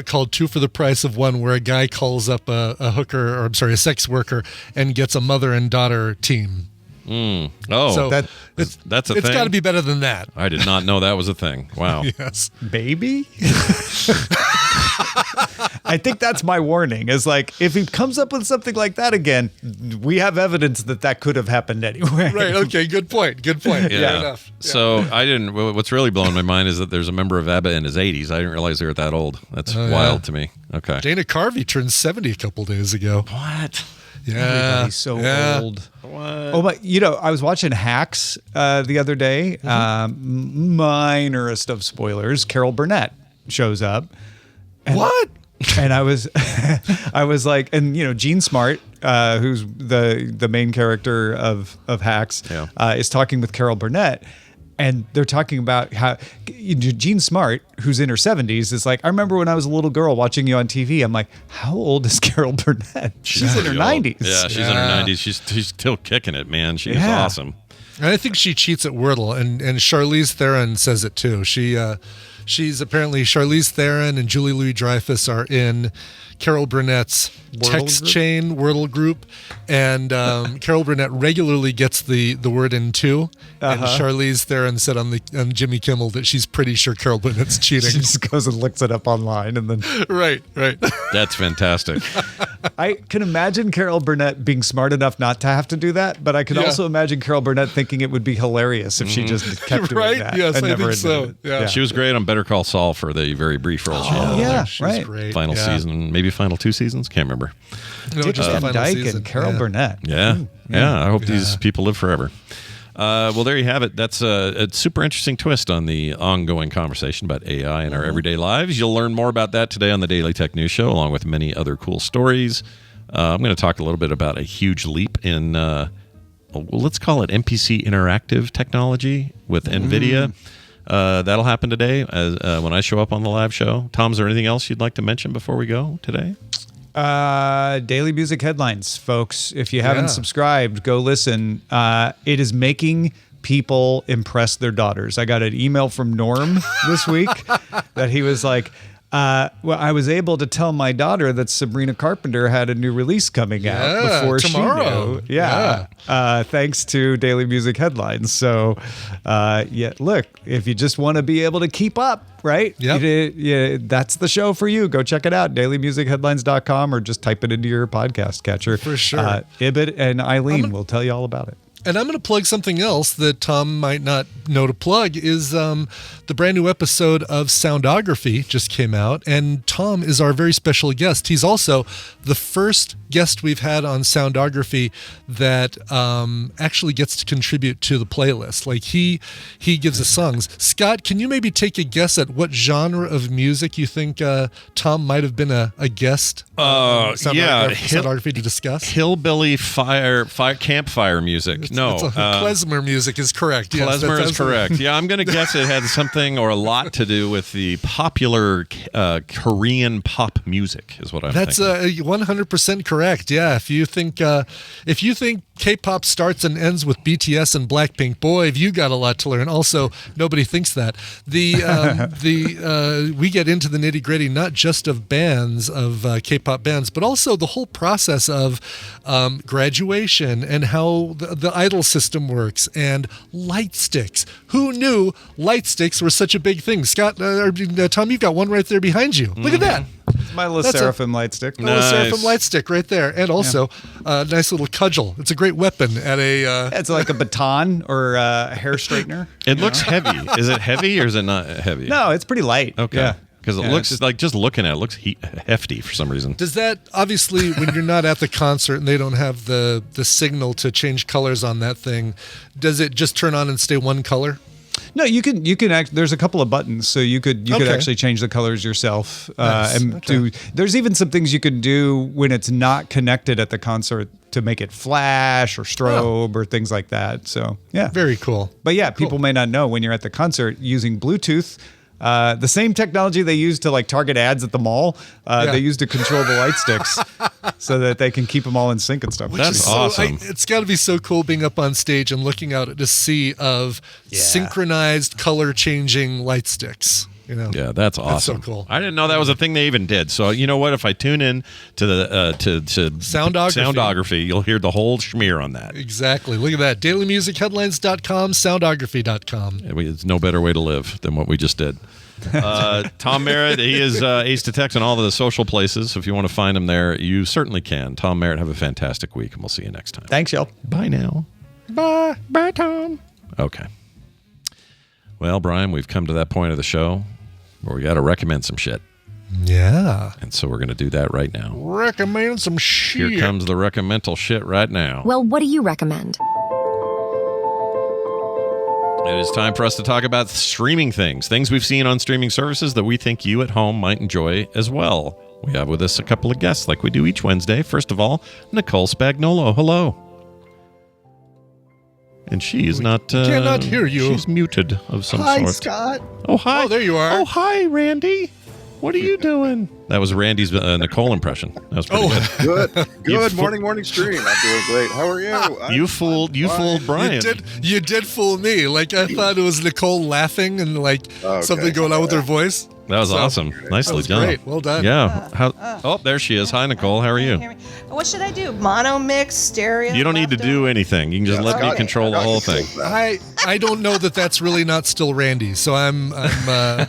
called "Two for the Price of One," where a guy calls up a hooker, or I'm sorry, a sex worker, and gets a mother and daughter team. Oh, so that's a thing. It's got to be better than that. I did not know that was a thing. Wow. Yes, baby. I think that's my warning. Is like, if he comes up with something like that again, we have evidence that could have happened anyway. Right. Okay. Good point. Yeah. Fair enough. Yeah. So I didn't. What's really blowing my mind is that there's a member of ABBA in his 80s. I didn't realize they were that old. That's wild to me. Okay. Dana Carvey turned 70 a couple days ago. What? Yeah. Everybody's so old. What? Oh, but I was watching Hacks the other day. Minorest of spoilers. Carol Burnett shows up. What? And I was like, and Gene Smart, who's the main character of Hacks, is talking with Carol Burnett. And they're talking about how Gene Smart, who's in her 70s, is like, I remember when I was a little girl watching you on TV. I'm like, how old is Carol Burnett? She's in her 90s. Yeah, she's in her 90s. She's still kicking it, man. She's awesome. And I think she cheats at Wordle, and Charlize Theron says it too. She She's apparently Charlize Theron and Julie Louis-Dreyfus are in Carol Burnett's text chain Wordle group, and Carol Burnett regularly gets the word in too. And Charlize Theron said on Jimmy Kimmel that she's pretty sure Carol Burnett's cheating. She just goes and looks it up online, and then right. That's fantastic. I can imagine Carol Burnett being smart enough not to have to do that, but I can also imagine Carol Burnett thinking it would be hilarious if she just kept doing that. Yes, and I never think so. admitted it. Yeah. She was great on Better Call Saul for the very brief role she had. Yeah, She's right. great. Final season, maybe final 2 seasons. Can't remember. No, Dick just the Van final Dyke season. and Carol Yeah. Burnett. Yeah. I hope these people live forever. Well, there you have it. That's a super interesting twist on the ongoing conversation about AI in our everyday lives. You'll learn more about that today on the Daily Tech News Show, along with many other cool stories. I'm going to talk a little bit about a huge leap in, let's call it NPC interactive technology with NVIDIA. That'll happen today when I show up on the live show. Tom, is there anything else you'd like to mention before we go today? Daily music headlines, folks. If you haven't subscribed, go listen. It is making people impress their daughters. I got an email from Norm this week that he was like, well, I was able to tell my daughter that Sabrina Carpenter had a new release coming out before tomorrow. she knew. Thanks to Daily Music Headlines. So, look, if you just want to be able to keep up, right? Yep. That's the show for you. Go check it out, dailymusicheadlines.com, or just type it into your podcast catcher. For sure. Ibit and Eileen will tell you all about it. And I'm going to plug something else that Tom might not know to plug is the brand new episode of Soundography just came out, and Tom is our very special guest. He's also the first guest we've had on Soundography that actually gets to contribute to the playlist. Like he gives us songs. Scott, can you maybe take a guess at what genre of music you think Tom might have been a guest? Soundography to discuss. Hillbilly fire campfire music. Klezmer music is correct. Yes, Klezmer is correct. Yeah, I'm going to guess it had something or a lot to do with the popular Korean pop music, is what I'm thinking. That's 100% correct. Yeah, if you think K-pop starts and ends with BTS and Blackpink, boy, have you got a lot to learn. Also, nobody thinks that. We get into the nitty-gritty not just of bands, of K-pop bands, but also the whole process of graduation and how the idol system works, and light sticks. Who knew light sticks were such a big thing? Scott, Tom, you've got one right there behind you. Look at that. It's my little Seraphim light stick. Seraphim light stick right there. And also a nice little cudgel. It's a great weapon at a... It's like a baton or a hair straightener. It looks heavy. Is it heavy or is it not heavy? No, it's pretty light. Okay. Yeah. Because it looks like, just looking at it, looks hefty for some reason. Does that, obviously, when you're not at the concert and they don't have the signal to change colors on that thing, does it just turn on and stay one color? No, you can there's a couple of buttons, so you could actually change the colors yourself. There's even some things you can do when it's not connected at the concert to make it flash or strobe or things like that. So, yeah. Very cool. But yeah, people may not know when you're at the concert using Bluetooth. The same technology they use to like target ads at the mall, they use to control the light sticks so that they can keep them all in sync and stuff. That's awesome. It's got to be so cool being up on stage and looking out at a sea of synchronized color changing light sticks. You know? Yeah, that's awesome. That's so cool. I didn't know that was a thing they even did. So you know what? If I tune in to the to Soundography, you'll hear the whole schmear on that. Exactly. Look at that. DailyMusicHeadlines.com, Soundography.com. It's no better way to live than what we just did. Tom Merritt, he is Ace Detect on all of the social places. So if you want to find him there, you certainly can. Tom Merritt, have a fantastic week, and we'll see you next time. Thanks, y'all. Bye now. Bye. Bye, Tom. Okay. Well, Brian, we've come to that point of the show where we got to recommend some shit. Yeah. And so we're going to do that right now. Recommend some shit. Here comes the recommendal shit right now. Well, what do you recommend? It is time for us to talk about streaming things we've seen on streaming services that we think you at home might enjoy as well. We have with us a couple of guests like we do each Wednesday. First of all, Nicole Spagnolo. Hello. And she is not... cannot hear you. She's muted of some sort. Hi, Scott. Oh, hi. Oh, there you are. Oh, hi, Randy. What are you doing? That was Randy's Nicole impression. That was pretty good. Good morning stream. I'm doing great. How are you? You fooled Brian. You did fool me. Like I thought it was Nicole laughing and like something going on with her voice. That was awesome. Nicely done. Great. Well done. Yeah. Oh, there she is. Hi, Nicole. How are you? What should I do? Mono mix, stereo? You don't need to do anything. You can just let me control the whole thing. I don't know that's really not still Randy. So I'm my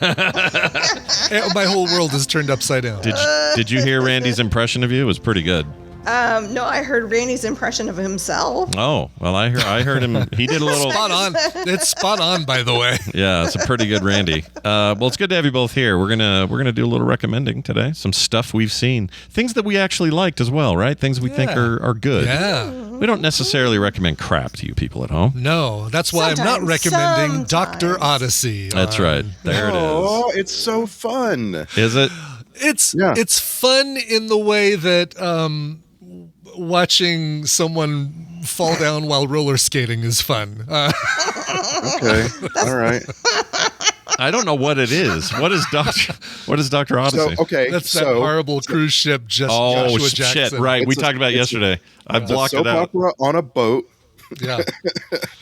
whole world is turned upside down. Did you hear Randy's impression of you? It was pretty good. No, I heard Randy's impression of himself. Oh, well, I heard him. He did a little spot on. It's spot on, by the way. Yeah, it's a pretty good Randy. Well, it's good to have you both here. We're gonna do a little recommending today. Some stuff we've seen, things that we actually liked as well, right? Things we think are good. Yeah. We don't necessarily recommend crap to you people at home. No, that's why I'm not recommending Dr. Odyssey. That's right. There it is. Oh, it's so fun. Is it? It's fun in the way that watching someone fall down while roller skating is fun. Okay. All right. I don't know what it is. What is Dr. Odyssey? That's that horrible cruise ship. Joshua Jackson. Shit! Right, we talked about it yesterday. I blocked it out. Opera on a boat. Yeah,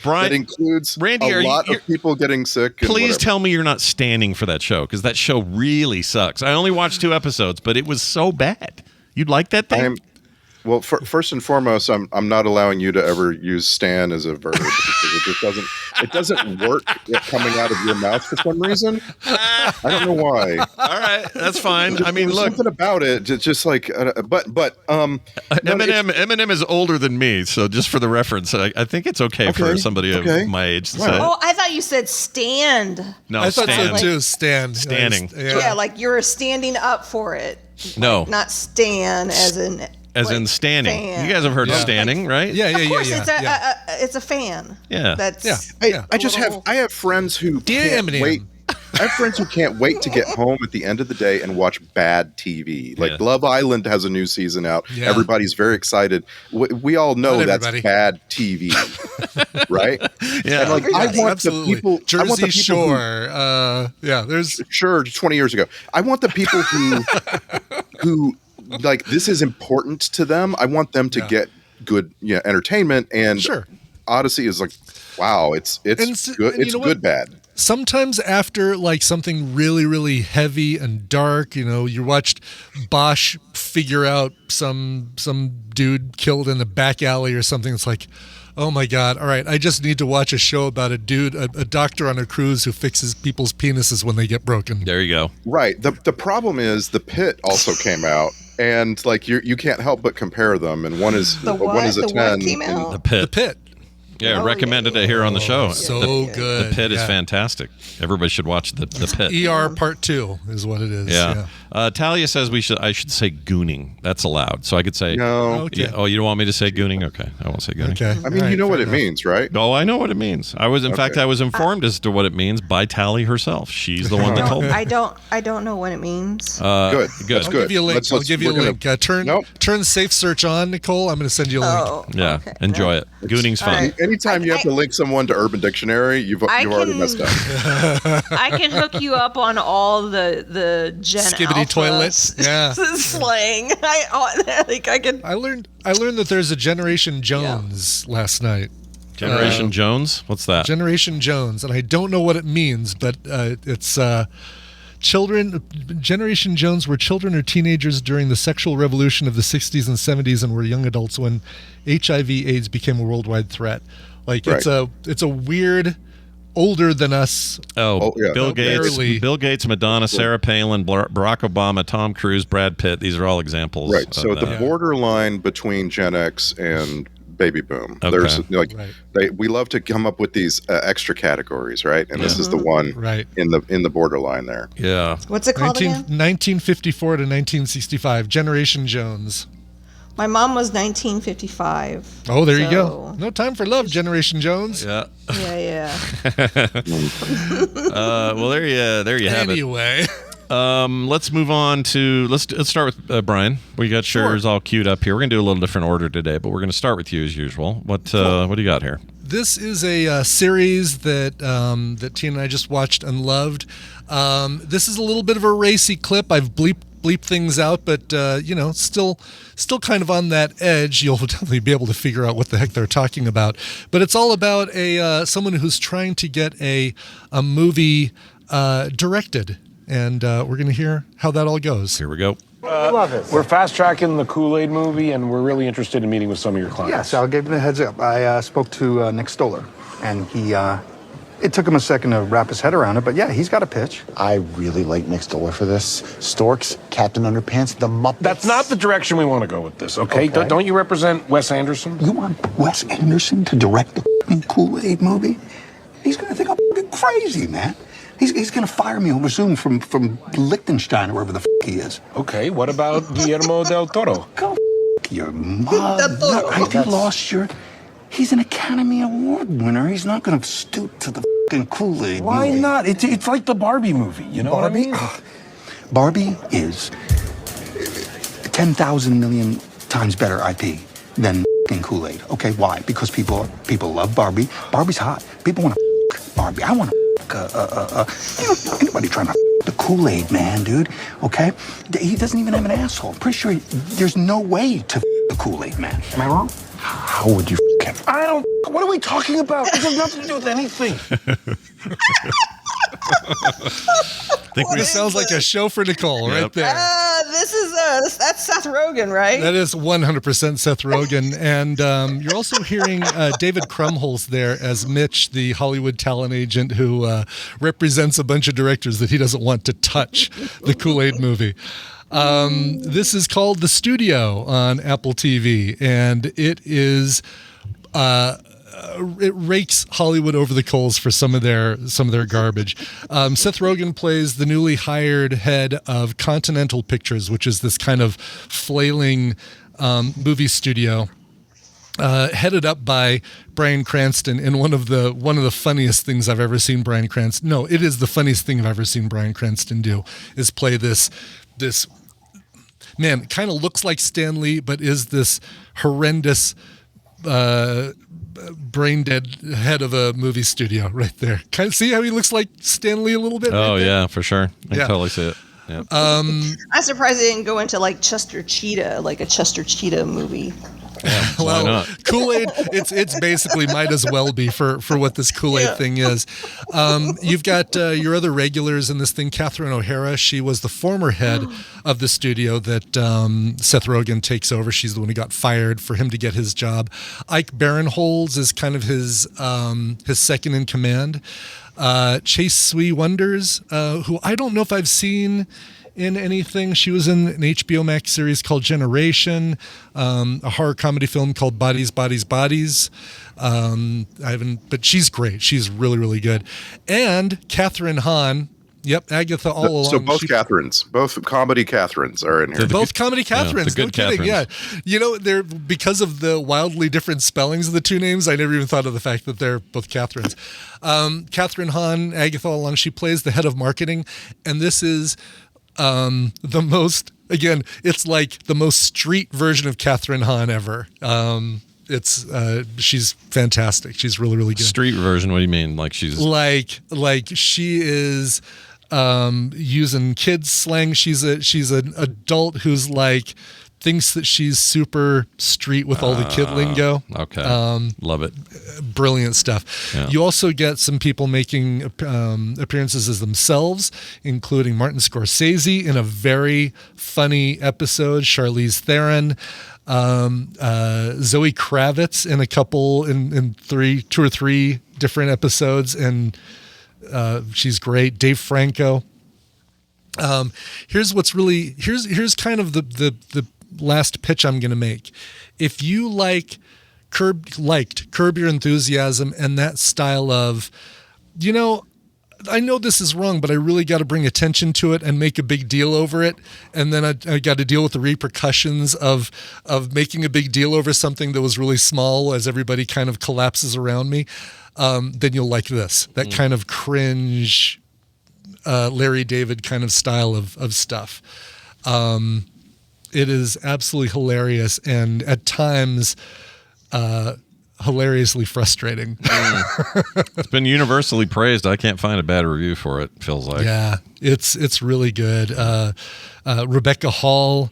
Brian. That includes Randy, a lot of people getting sick. Please tell me you're not standing for that show because that show really sucks. I only watched 2 episodes, but it was so bad. You'd like that thing? Well, first and foremost, I'm not allowing you to ever use "stan" as a verb because it doesn't work coming out of your mouth for some reason. I don't know why. All right, that's fine. I mean, look, something about it, just like, Eminem is older than me, so just for the reference, I think it's okay for somebody of my age to say. Oh, I thought you said stand. No, I thought so too. Stand. Standing. Yeah, like you're standing up for it. No, not stand as in. In standing. Fan. You guys have heard of standing, right? Yeah. Of course, it's a fan. Yeah. That's I have friends who can't wait. I have friends who can't wait to get home at the end of the day and watch bad TV. Like Love Island has a new season out. Yeah. Everybody's very excited. We all know that's bad TV, right? Yeah. And like, I want the people. Jersey Shore. There's sure 20 years ago. I want the people who like this is important to them. I want them to get good entertainment, and Odyssey is like, wow, it's good. It's good bad. Sometimes after like something really, really heavy and dark, you watched Bosch figure out some dude killed in the back alley or something. It's like, oh my God, all right, I just need to watch a show about a dude, a doctor on a cruise who fixes people's penises when they get broken. There you go. Right. The problem is The Pit also came out. And like you can't help but compare them, and one is a 10. The Pit. Yeah, recommended it here on the show. So good. The Pit is fantastic. Everybody should watch the Pit. ER Part 2 is what it is. Yeah. Talia says I should say gooning. That's allowed. So I could say no. Okay. Oh, you don't want me to say gooning? Okay, I won't say gooning. Okay. I mean, you know what it means, right? Oh, I know what it means. I was, in fact, I was informed as to what it means by Tally herself. She's the one that told me. I don't know what it means. Good. That's I'll good. give you a link. I'll give you a link. Turn Safe Search on, Nicole. I'm going to send you a link. Yeah. Okay. Enjoy it. Gooning's fun. Right. Anytime you have to link someone to Urban Dictionary, you've already messed up. I can hook you up on all the Gen Skibbity Alpha toilets. Yeah. slang. I can. I learned that there's a Generation Jones last night. Generation Jones? What's that? Generation Jones, and I don't know what it means, but it's children. Generation Jones were children or teenagers during the sexual revolution of the 60s and 70s, and were young adults when HIV/AIDS became a worldwide threat. Like it's a weird. Older than us. Bill Gates, Madonna, Sarah Palin, Barack Obama, Tom Cruise, Brad Pitt. These are all examples. Right. So the borderline between Gen X and Baby Boom. Okay. There's we love to come up with these extra categories, right? And this is the one in the borderline there. Yeah. What's it called again? 1954 to 1965. Generation Jones. My mom was 1955. Oh, there you go. No time for love, Generation Jones. Yeah. Yeah. Well, there you have it. Anyway. Let's move on to let's start with Brian. We got yours all queued up here. We're gonna do a little different order today, but we're gonna start with you as usual. What do you got here? This is a series that that Tina and I just watched and loved. This is a little bit of a racy clip. I've bleep things out, but still kind of on that edge. You'll definitely be able to figure out what the heck they're talking about. But it's all about someone who's trying to get a movie directed, and we're going to hear how that all goes. Here we go. Love it. We're fast tracking the Kool-Aid movie, and we're really interested in meeting with some of your clients. Yes, I'll give him a heads up. I spoke to Nick Stoller, and it took him a second to wrap his head around it, but yeah, he's got a pitch. I really like Nick Stoller for this. Storks, Captain Underpants, the Muppets. That's not the direction we want to go with this, okay? Don't you represent Wes Anderson? You want Wes Anderson to direct the f***ing Kool-Aid movie? He's gonna think I'm f***ing crazy, man. He's gonna fire me over Zoom from Liechtenstein or wherever the f*** he is. Okay, what about Guillermo del Toro? Go f*** your mother. Have you lost your... He's an Academy Award winner. He's not gonna stoop to the f***ing Kool-Aid Why movie. not? It's like the Barbie movie, you know what I mean? Barbie is 10,000 million times better IP than f***ing Kool-Aid. Okay, why? Because people love Barbie. Barbie's hot. People want to f*** Barbie. I want to anybody trying to f*** the Kool-Aid man, dude, okay? He doesn't even have an asshole. Pretty sure there's no way to f*** the Kool-Aid man. Am I wrong? How would you f*** him? I don't... What are we talking about? It has nothing to do with anything. This sounds like a show for Nicole right there. That's Seth Rogen, right? That is 100% Seth Rogen. And you're also hearing David Krumholtz there as Mitch, the Hollywood talent agent who represents a bunch of directors that he doesn't want to touch the Kool-Aid movie. This is called The Studio on Apple TV, and it is... it rakes Hollywood over the coals for some of their garbage. Seth Rogen plays the newly hired head of Continental Pictures, which is this kind of flailing movie studio, headed up by Bryan Cranston. And one of the funniest things I've ever seen Bryan Cranston. No, it is the funniest thing I've ever seen Bryan Cranston do is play this man. Kind of looks like Stan Lee, but is this horrendous. Brain dead head of a movie studio right there. Kind of see how he looks like Stan Lee a little bit? Oh, right yeah, for sure. I can totally see it. Yeah. I'm surprised they didn't go into like Chester Cheetah, like a Chester Cheetah movie. Yeah, why not? Kool-Aid, it's basically might as well be for what this Kool-Aid thing is. You've got your other regulars in this thing. Catherine O'Hara, she was the former head of the studio that Seth Rogen takes over. She's the one who got fired for him to get his job. Ike Barinholtz is kind of his second in command. Chase Sui Wonders, who I don't know if I've seen in anything. She was in an HBO Max series called Generation, a horror comedy film called Bodies, Bodies, Bodies. But she's great. She's really, really good. And Catherine Hahn. Yep, Agatha all along. So both Catherines, both comedy Catherines are in here. Both comedy Catherines, the no good kidding. Catherines. Yeah, they're because of the wildly different spellings of the two names. I never even thought of the fact that they're both Catherines. Catherine Hahn, Agatha all along. She plays the head of marketing, and this is the most. Again, it's like the most street version of Catherine Hahn ever. She's fantastic. She's really, really good. Street version? What do you mean? Like she's like she is using kids slang. She's an adult who's like thinks that she's super street with all the kid lingo. Okay, love it. Brilliant stuff. Yeah. You also get some people making appearances as themselves, including Martin Scorsese in a very funny episode, Charlize Theron, Zoe Kravitz in a couple in 2 or 3 different episodes, and she's great. Dave Franco. Here's kind of the last pitch I'm going to make. If you liked Curb Your Enthusiasm and that style of, I know this is wrong, but I really got to bring attention to it and make a big deal over it. And then I got to deal with the repercussions of making a big deal over something that was really small as everybody kind of collapses around me. Then you'll like this, that kind of cringe, Larry David kind of style of stuff. It is absolutely hilarious. And at times, hilariously frustrating. It's been universally praised. I can't find a bad review for it, feels like. Yeah, it's really good. Rebecca Hall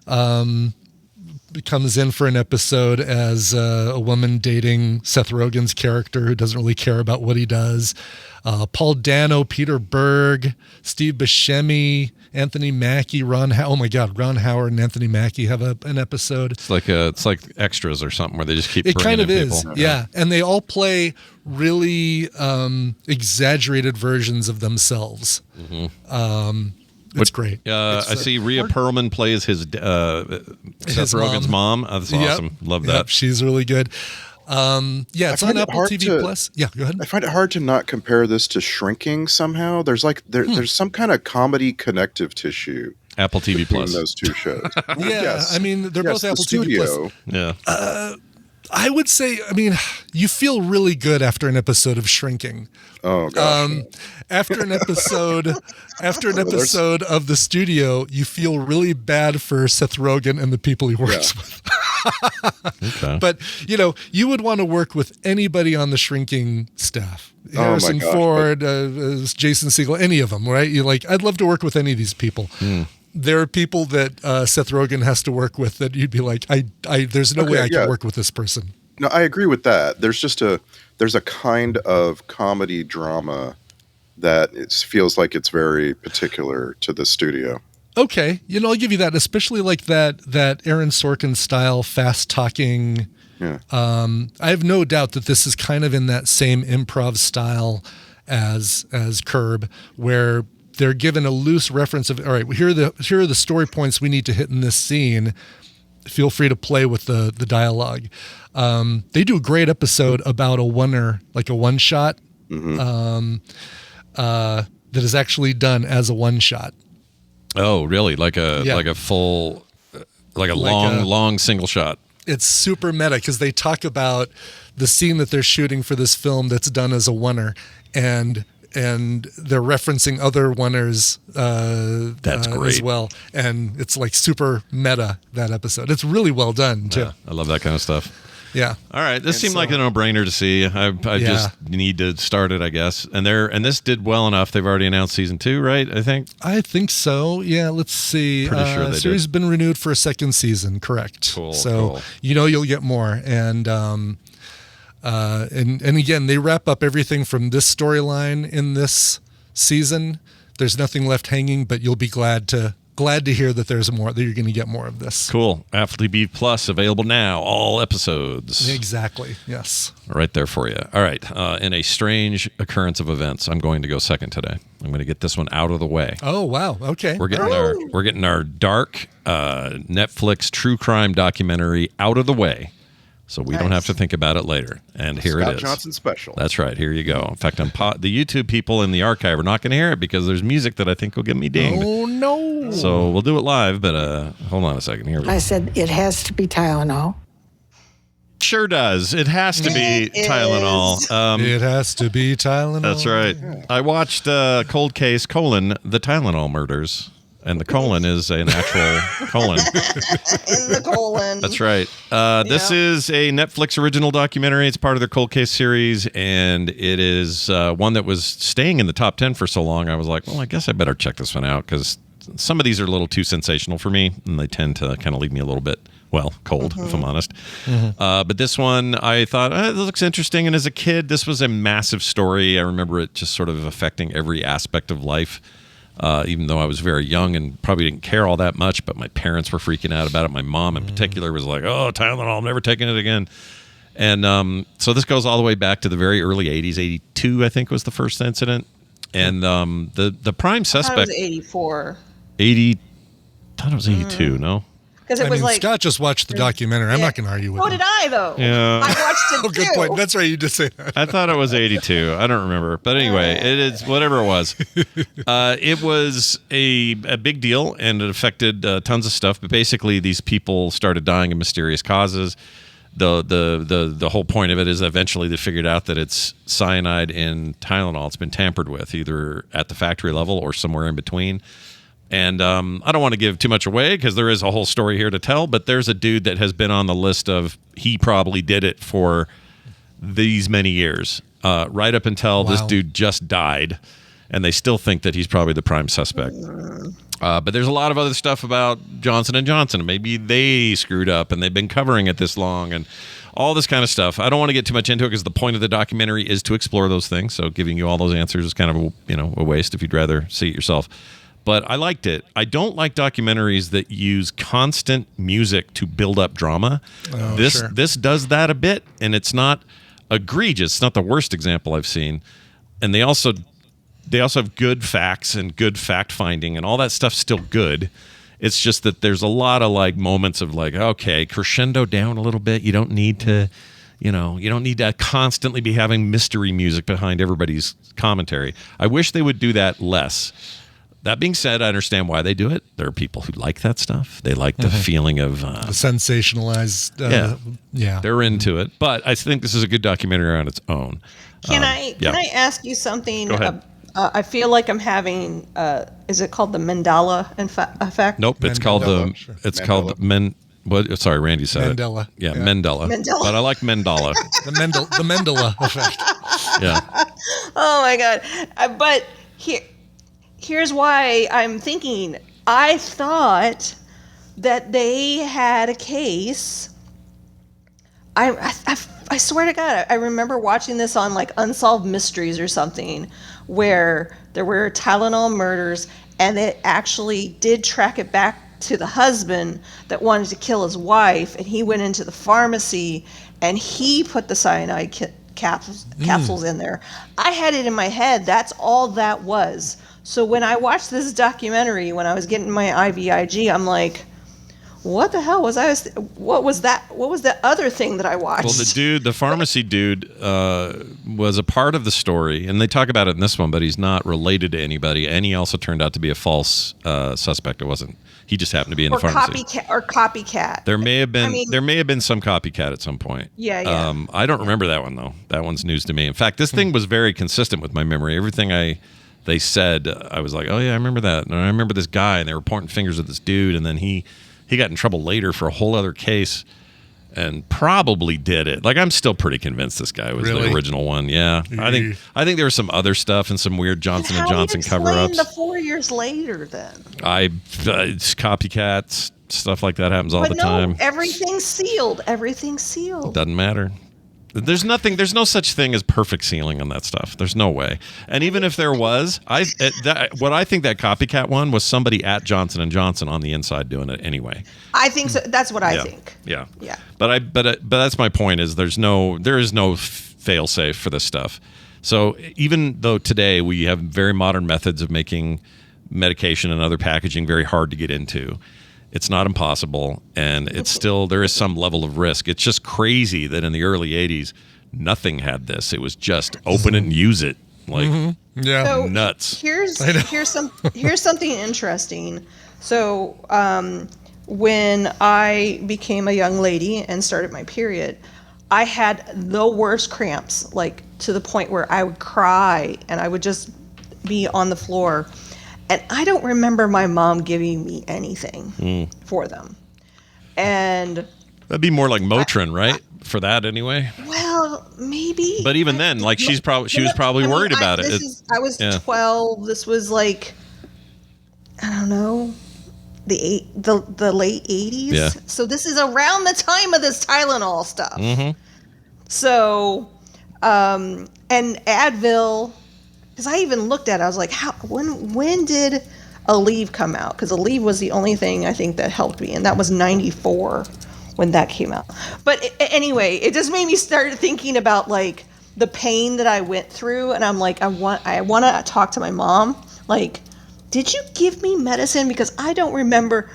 comes in for an episode as a woman dating Seth Rogen's character who doesn't really care about what he does. Paul Dano, Peter Berg, Steve Buscemi, Anthony Mackie, Ron Howard and Anthony Mackie have an episode. It's like extras or something where they just keep It kind of bringing in is, people. yeah. And they all play really exaggerated versions of themselves. It's great. I see Rhea Perlman plays his Seth Rogen's mom. That's awesome. Love that. Yep, she's really good. It's on Apple TV Plus. Yeah, go ahead. I find it hard to not compare this to Shrinking somehow. There's there's some kind of comedy connective tissue. Apple TV Plus. Those two shows. I mean, they're both Apple TV Plus. Yeah. I would say, you feel really good after an episode of Shrinking. Oh gosh. After an episode of The Studio, you feel really bad for Seth Rogen and the people he works with. Okay. But you would want to work with anybody on the Shrinking staff. Harrison Ford, Jason Segel, any of them, right? I'd love to work with any of these people. There are people that Seth Rogen has to work with that you'd be like, there's no way I can work with this person. No, I agree with that. There's a kind of comedy drama that it feels like it's very particular to the studio. Okay, I'll give you that, especially like that Aaron Sorkin style, fast talking. Yeah. I have no doubt that this is kind of in that same improv style as Curb, where they're given a loose reference of, all right, here are the story points we need to hit in this scene. Feel free to play with the dialogue. They do a great episode about a oneer, like a one shot, that is actually done as a one shot. Oh, really? Like a full, long single shot. It's super meta because they talk about the scene that they're shooting for this film that's done as a oneer, and they're referencing other oneers that's great as well. And it's like super meta, that episode. It's really well done too. Yeah, I love that kind of stuff. Yeah. All right. This seemed like a no-brainer to see. I just need to start it, I guess. And this did well enough. They've already announced season 2, right? I think so. Yeah. Let's see. Pretty sure the series has been renewed for a second season. Correct. Cool. So you'll get more. And again, they wrap up everything from this storyline in this season. There's nothing left hanging, but you'll be glad to hear that there's more, that you're going to get more of this. Cool. Apple TV Plus available now, all episodes. Exactly. Yes. Right there for you. All right. In a strange occurrence of events, I'm going to go second today. I'm going to get this one out of the way. Oh, wow. Okay. We're getting our dark Netflix true crime documentary out of the way, so we don't have to think about it later. And here it is. Scott Johnson special. That's right. Here you go. In fact, the YouTube people in the archive are not going to hear it because there's music that I think will get me dinged. Oh, no. So we'll do it live, but hold on a second. Here we go. I said it has to be Tylenol. Sure does. It has to be Tylenol. It has to be Tylenol. That's right. I watched Cold Case: The Tylenol Murders. And the colon is an actual colon. In the colon. That's right. This is a Netflix original documentary. It's part of their Cold Case series, and it is one that was staying in the top 10 for so long. I was like, well, I guess I better check this one out because some of these are a little too sensational for me, and they tend to kind of leave me a little bit, cold, if I'm honest. But this one, I thought, it looks interesting. And as a kid, this was a massive story. I remember it just sort of affecting every aspect of life. Even though I was very young and probably didn't care all that much, but my parents were freaking out about it. My mom in particular was like, oh, Tylenol, I'm never taking it again. And so this goes all the way back to the very early 80s. 82, I think, was the first incident. And the prime suspect... I thought it was 84. 80... I thought it was 82, no? Because it was like... Scott just watched the documentary. I'm not going to argue with him. So did I, though. Yeah. I watched it, good point. That's right. You just say that. I thought it was 82. I don't remember. But anyway, it is whatever it was. It was a big deal, and it affected tons of stuff. But basically, these people started dying of mysterious causes. The whole point of it is eventually they figured out that it's cyanide in Tylenol. It's been tampered with, either at the factory level or somewhere in between. And I don't want to give too much away because there is a whole story here to tell, but there's a dude that has been on the list of he probably did it for these many years, right up until this dude just died, and they still think that he's probably the prime suspect. But there's a lot of other stuff about Johnson & Johnson. Maybe they screwed up and they've been covering it this long and all this kind of stuff. I don't want to get too much into it because the point of the documentary is to explore those things. So giving you all those answers is kind of a waste if you'd rather see it yourself. But I liked it. I don't like documentaries that use constant music to build up drama. This does that a bit, and it's not egregious. It's not the worst example I've seen. And they also have good facts and good fact finding, and all that stuff's still good. It's just that there's a lot of like moments of like, okay, crescendo down a little bit. You don't need to, you don't need to constantly be having mystery music behind everybody's commentary. I wish they would do that less. That being said, I understand why they do it. There are people who like that stuff. They like the feeling of the sensationalized. They're into it. But I think this is a good documentary on its own. Can I ask you something? Go ahead. I feel like I'm having. Is it called the Mandela effect? Nope, it's called Sorry, Randy said Mandela. it. Yeah, Mandela. But I like Mandela. the Mandela effect. Yeah. Oh my God! But here's why I'm thinking. I thought that they had a case. I swear to God, I remember watching this on like Unsolved Mysteries or something, where there were Tylenol murders, and it actually did track it back to the husband that wanted to kill his wife, and he went into the pharmacy and he put the cyanide capsules in there. I had it in my head. That's all that was. So when I watched this documentary, when I was getting my IVIG, I'm like, what the hell was what was that? What was the other thing that I watched? Well, the pharmacy dude was a part of the story, and they talk about it in this one, but he's not related to anybody, and he also turned out to be a false suspect. It wasn't. He just happened to be in the pharmacy. Copycat. There may have been some copycat at some point. Yeah. I don't remember that one though. That one's news to me. In fact, this thing was very consistent with my memory. Everything they said, I was like, oh yeah, I remember that, and I remember this guy, and they were pointing fingers at this dude, and then he got in trouble later for a whole other case and probably did it. Like, I'm still pretty convinced this guy was the original one. Yeah. I think there was some other stuff and some weird Johnson & Johnson cover-ups. The 4 years later then? It's copycats, stuff like that happens all the time. Everything's sealed. Everything's sealed. Doesn't matter. There's no such thing as perfect sealing on that stuff. There's no way. And even if there was, what I think that copycat one was somebody at Johnson & Johnson on the inside doing it anyway. I think so. That's what I think. Yeah. Yeah. But that's my point is there is no fail safe for this stuff. So even though today we have very modern methods of making medication and other packaging very hard to get into, it's not impossible, and it's still, there is some level of risk. It's just crazy that in the early 80s, nothing had this. It was just open it and use it. Like, so nuts. Here's something interesting. So when I became a young lady and started my period, I had the worst cramps, like to the point where I would cry and I would just be on the floor. And I don't remember my mom giving me anything for them. And that'd be more like Motrin, right? For that anyway. Well, maybe. But even then, like she was probably worried about it. I was 12. This was like, I don't know, the late 80s. Yeah. So this is around the time of this Tylenol stuff. Mm-hmm. So, and Advil. Because I even looked at it, I was like, when did Aleve come out? Because Aleve was the only thing I think that helped me, and that was 94 when that came out. But anyway, it just made me start thinking about like the pain that I went through, and I'm like, I want to talk to my mom. Like, did you give me medicine? Because I don't remember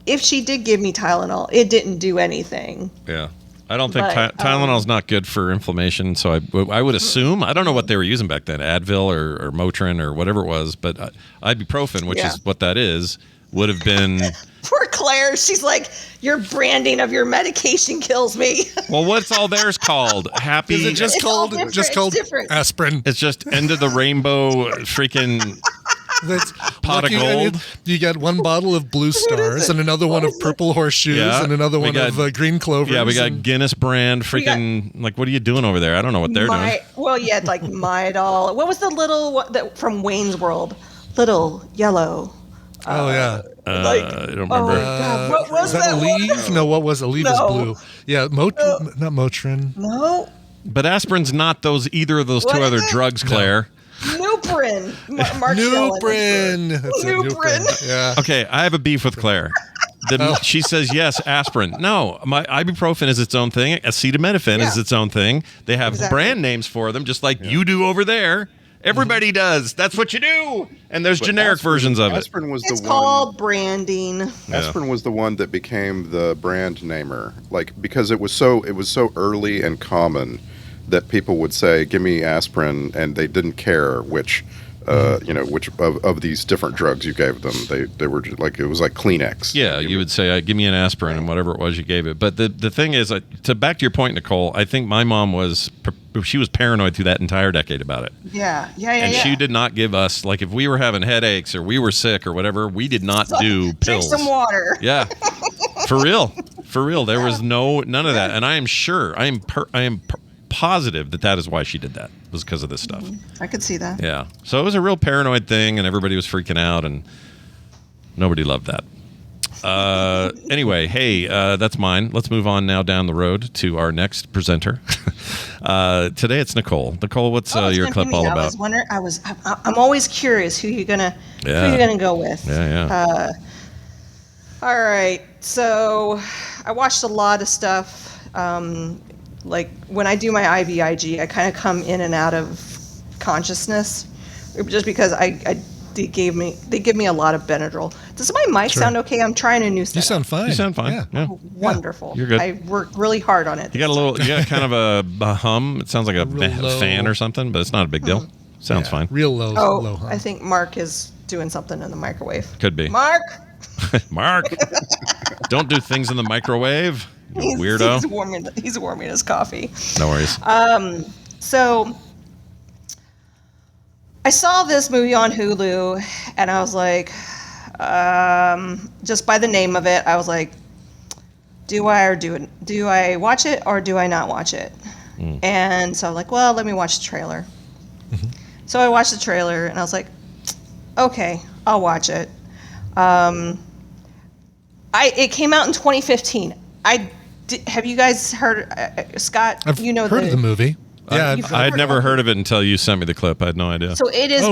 if she did give me Tylenol. It didn't do anything. Yeah. I don't think Tylenol's not good for inflammation, so I would assume, I don't know what they were using back then, Advil or Motrin or whatever it was, but ibuprofen, which is what that is, would have been... Poor Claire, she's like, your branding of your medication kills me. Well, what's all theirs called? Happy... Is it just called aspirin? It's just end of the rainbow freaking That's Pot of looking- I mean, gold. you got one bottle of Blue Stars and another one of Purple Horseshoes and anher we one got- of Green Clovers. Yeah, we got and- Guinness brand freaking, like, what are you doing over there? I don't know what they're doing. Well, yeah, like My Doll. What was the little from Wayne's World? Little yellow. Oh, yeah. I don't remember. God, what was is that that Aleve? No, what was Aleve? No. Is blue. Yeah, not Motrin. No. But aspirin's not either of those two What other is it? drugs, Claire. Nuprin. Mark Nuprin. That's it, Nuprin. Yeah. Okay, I have a beef with Claire. She says yes, aspirin. No, my ibuprofen is its own thing. Acetaminophen is its own thing. They have brand names for them, just like you do over there. Everybody does. That's what you do. And there's generic versions of it. Aspirin was It's the one. called branding. Aspirin was the one that became the brand namer, like because it was so early and common that people would say, "Give me aspirin," and they didn't care which, which of these different drugs you gave them. They were just like it was like Kleenex. Yeah, you would say, "Give me an aspirin," and whatever it was you gave it. But the thing is, to back to your point, Nicole, I think my mom was paranoid through that entire decade about it. Yeah. And she did not give us, like, if we were having headaches or we were sick or whatever, we did not do Drink pills. some water. Yeah, for real. There was none of that, and I am sure, I am positive that is why she did that, was because of this stuff. I could see that. Yeah, so it was a real paranoid thing, and everybody was freaking out, and nobody loved that. Anyway, hey, that's mine. Let's move on now down the road to our next presenter. Today it's Nicole. Nicole, what's your clip all about? I'm always curious who you're gonna go with. Yeah. All right, so I watched a lot of stuff. Like when I do my IVIG, I kind of come in and out of consciousness, just because they give me a lot of Benadryl. Does my mic sound okay? I'm trying a new setup. You sound fine. You sound fine. Yeah. Wonderful. You're good. I worked really hard on it. You got kind of a hum. It sounds like a fan or something, but it's not a big deal. Sounds fine. Real low. Low hum. I think Mark is doing something in the microwave. Could be. Mark, don't do things in the microwave, you weirdo. He's warming his coffee. No worries. So I saw this movie on Hulu, and I was like, just by the name of it, I was like, do I watch it or do I not watch it? And so I'm like, well, let me watch the trailer. So I watched the trailer, and I was like, okay, I'll watch it. It came out in 2015. Have you guys heard, Scott? I've heard of the movie. Yeah, I'd never heard of it until you sent me the clip. I had no idea. So it is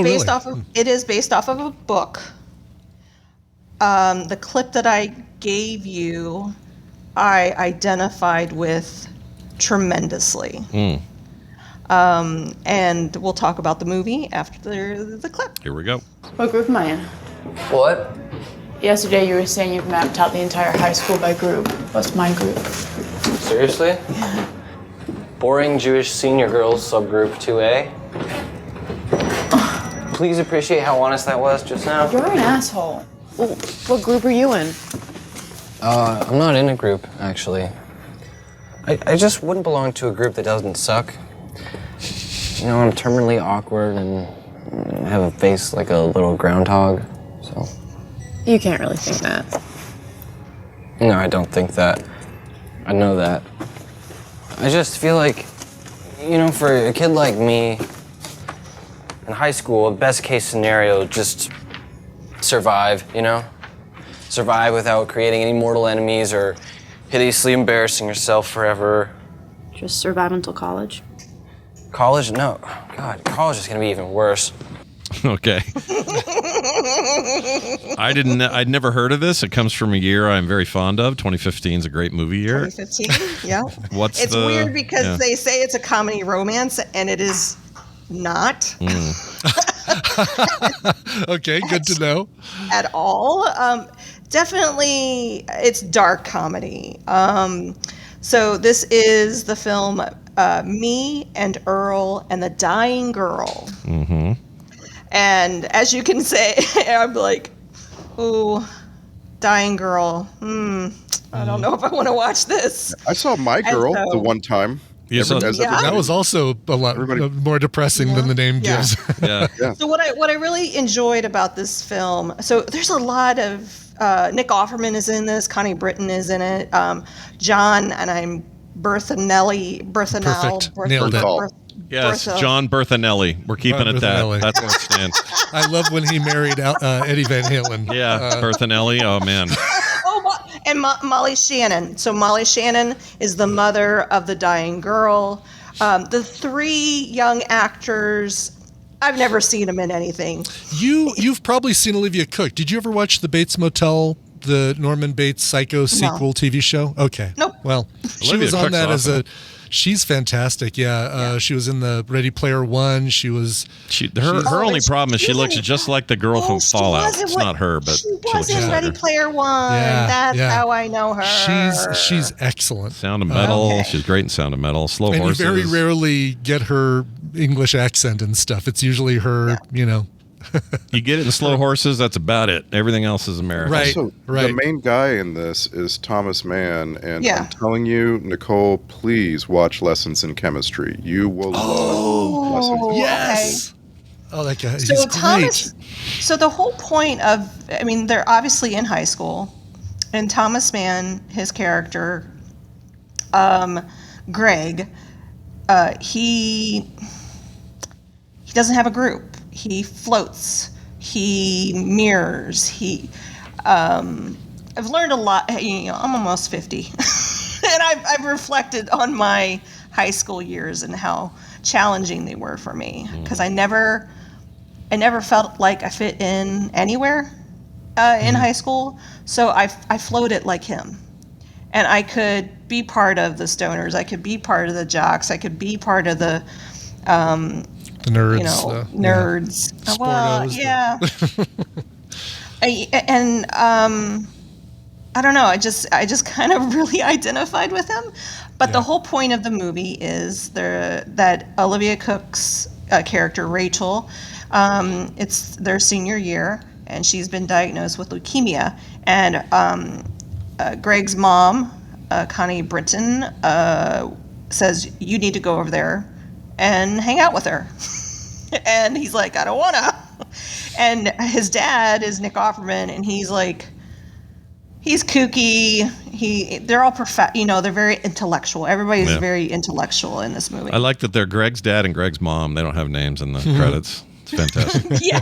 based off of a book. The clip that I gave you, I identified with tremendously. And we'll talk about the movie after the clip. Here we go. What group am I in? What? Yesterday you were saying you've mapped out the entire high school by group. What's my group? Seriously? Yeah. Boring Jewish senior girls subgroup 2A. Please appreciate how honest that was just now. You're an asshole. Well, what group are you in? I'm not in a group, actually. I just wouldn't belong to a group that doesn't suck. You know, I'm terminally awkward and I have a face like a little groundhog, so. You can't really think that. No, I don't think that. I know that. I just feel like, you know, for a kid like me, in high school, best case scenario, just survive, you know? Survive without creating any mortal enemies or hideously embarrassing yourself forever. Just survive until college? College? No. God, college is gonna be even worse. Okay. I'd never heard of this. It comes from a year I'm very fond of. 2015 is a great movie year. 2015, yeah. It's weird because they say it's a comedy romance, and it is not. Okay, good to know. At all. Definitely, it's dark comedy. So this is the film Me and Earl and the Dying Girl. Mm-hmm. And as you can say, I'm like, ooh, Dying Girl. I don't know if I want to watch this. I saw My Girl the one time. That was also a lot more depressing than the name gives. Yeah. So what I really enjoyed about this film, so there's a lot of Nick Offerman is in this, Connie Britton is in it, John and I'm Berthanelli. Perfect. Nailed it. Yes, John Berthanelli. We're keeping it that. That's where it stands. I love when he married Eddie Van Halen. Yeah, Berthanelli. Oh, man. And Molly Shannon. So Molly Shannon is the mother of the dying girl. The three young actors, I've never seen them in anything. You've probably seen Olivia Cook. Did you ever watch The Bates Motel, the Norman Bates Psycho sequel TV show? Okay. Nope. Well, she Olivia was on Cook's that awesome. She's fantastic. Yeah. She was in the Ready Player One. She was. Her only problem is she looks just like the girl from Fallout. It's not her, but she looks was just in like Ready her. Player One. That's how I know her. She's excellent. Sound of Metal. She's great in Sound of Metal. Slow and Horses. you very rarely get her English accent and stuff. It's usually her, You get it in Slow Horses, that's about it. Everything else is American. Right. So the main guy in this is Thomas Mann, and Yeah. I'm telling you, Nicole, please watch Lessons in Chemistry. You will love Lessons in Yes. Oh, that guy. So He's Thomas, great. so the whole point of, they're obviously in high school, and Thomas Mann, his character, Greg, he doesn't have a group. He floats. He mirrors. I've learned a lot. I'm almost 50, and I've reflected on my high school years and how challenging they were for me, because I never felt like I fit in anywhere in high school. So I floated like him, and I could be part of the stoners. I could be part of the jocks. I could be part of the nerds. Nerds. Yeah. Well, Sportos, yeah. I don't know. I just kind of really identified with him. But the whole point of the movie is that Olivia Cook's character, Rachel, it's their senior year, and she's been diagnosed with leukemia. And Greg's mom, Connie Britton, says, you need to go over there and hang out with her. And he's like, I don't want to. And his dad is Nick Offerman, and he's like, he's kooky. They're all they're very intellectual. Everybody's very intellectual in this movie. I like that they're Greg's dad and Greg's mom. They don't have names in the credits. It's fantastic. Yeah.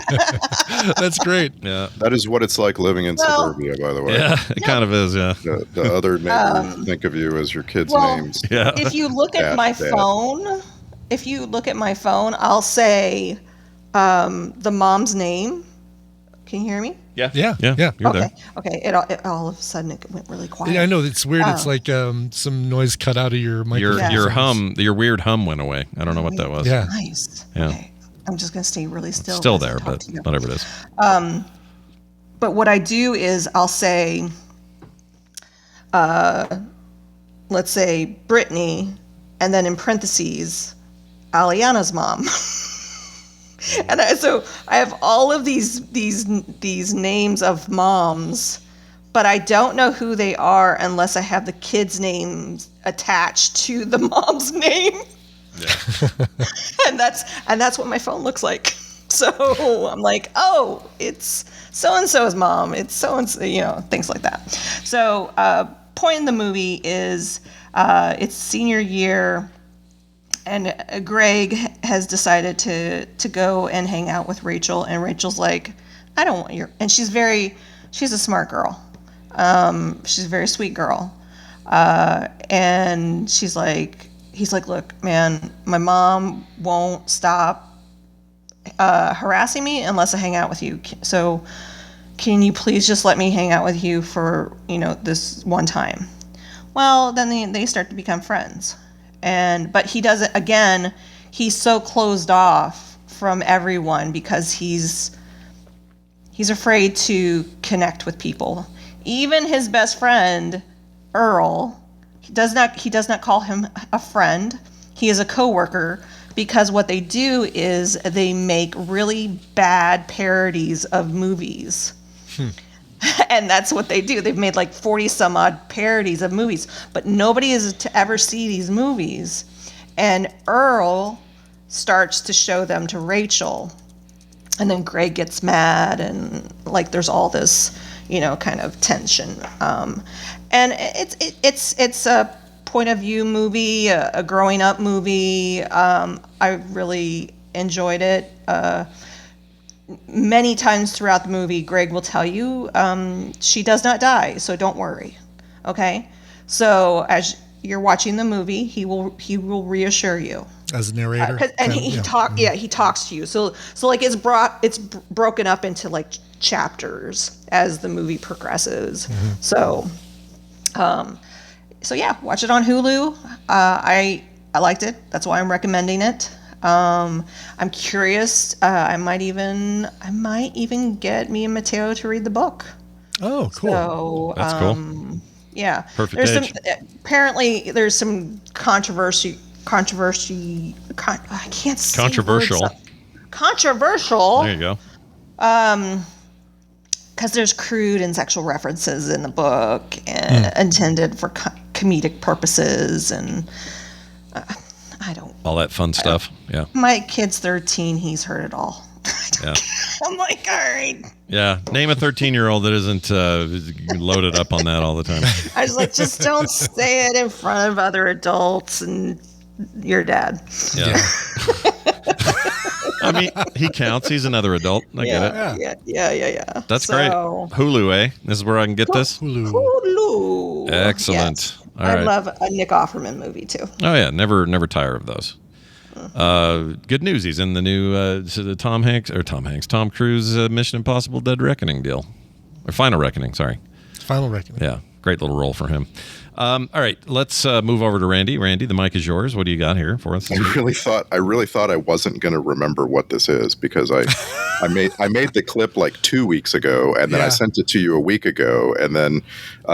That's great. Yeah. That is what it's like living in suburbia, by the way. Yeah, it kind of is, yeah. The other neighbors think of you as your kids' names. Yeah. If you look at my phone, I'll say the mom's name. Can you hear me? Yeah. You're okay. there. Okay. It all of a sudden it went really quiet. Yeah, I know. It's weird. It's like some noise cut out of your microphone. Your weird hum went away. I don't know what that was. Yeah. Nice. Yeah. Okay. I'm just gonna stay really still. It's still as I there, talk but to you. whatever it is. But what I do is I'll say, let's say Brittany, and then in parentheses, Aliana's mom. And so I have all of these names of moms, but I don't know who they are unless I have the kids' names attached to the mom's name. Yeah. and that's what my phone looks like. So I'm like, oh, it's so-and-so's mom. It's so-and-so, things like that. So point in the movie is it's senior year, and Greg has decided to go and hang out with Rachel, and Rachel's like, I don't want your, and she's a smart girl. She's a very sweet girl. And he's like, look, man, my mom won't stop harassing me unless I hang out with you. So can you please just let me hang out with you for, this one time? Well, then they start to become friends. But he doesn't, again, he's so closed off from everyone because he's afraid to connect with people. Even his best friend, Earl, he does not call him a friend. He is a coworker, because what they do is they make really bad parodies of movies. And that's what they do. They've made like 40 some odd parodies of movies, but nobody is to ever see these movies. And Earl starts to show them to Rachel. And then Greg gets mad, and like there's all this, kind of tension. And it's a point of view movie, a growing up movie. I really enjoyed it. Many times throughout the movie, Greg will tell you she does not die, so don't worry. Okay, so as you're watching the movie, he will reassure you as a narrator, and he talks to you. So like it's broken up into like chapters as the movie progresses. So yeah, watch it on Hulu. I liked it. That's why I'm recommending it. I'm curious. I might even get me and Mateo to read the book. Oh, cool. So, that's cool. Yeah. Perfect age. Apparently there's some controversy. I can't say Controversial. words. Controversial. There you go. Because there's crude and sexual references in the book, and intended for comedic purposes, and I don't. All that fun stuff. Yeah. My kid's 13. He's heard it all. Yeah. I'm like, all right. Yeah. Name a 13-year-old that isn't loaded up on that all the time. I was like, just don't say it in front of other adults and your dad. Yeah. I mean, he counts. He's another adult. I get it. Yeah. That's great. Hulu, eh? This is where I can get this? Hulu. Excellent. Yes. All right. I love a Nick Offerman movie, too. Oh, yeah. Never tire of those. Good news. He's in the new Tom Cruise Mission Impossible Dead Reckoning deal. Or Final Reckoning, sorry. Final Reckoning. Yeah. Great little role for him. All right, let's move over to Randy. Randy, the mic is yours. What do you got here for us? I really thought I wasn't going to remember what this is, because I made the clip like 2 weeks ago, and then I sent it to you a week ago, and then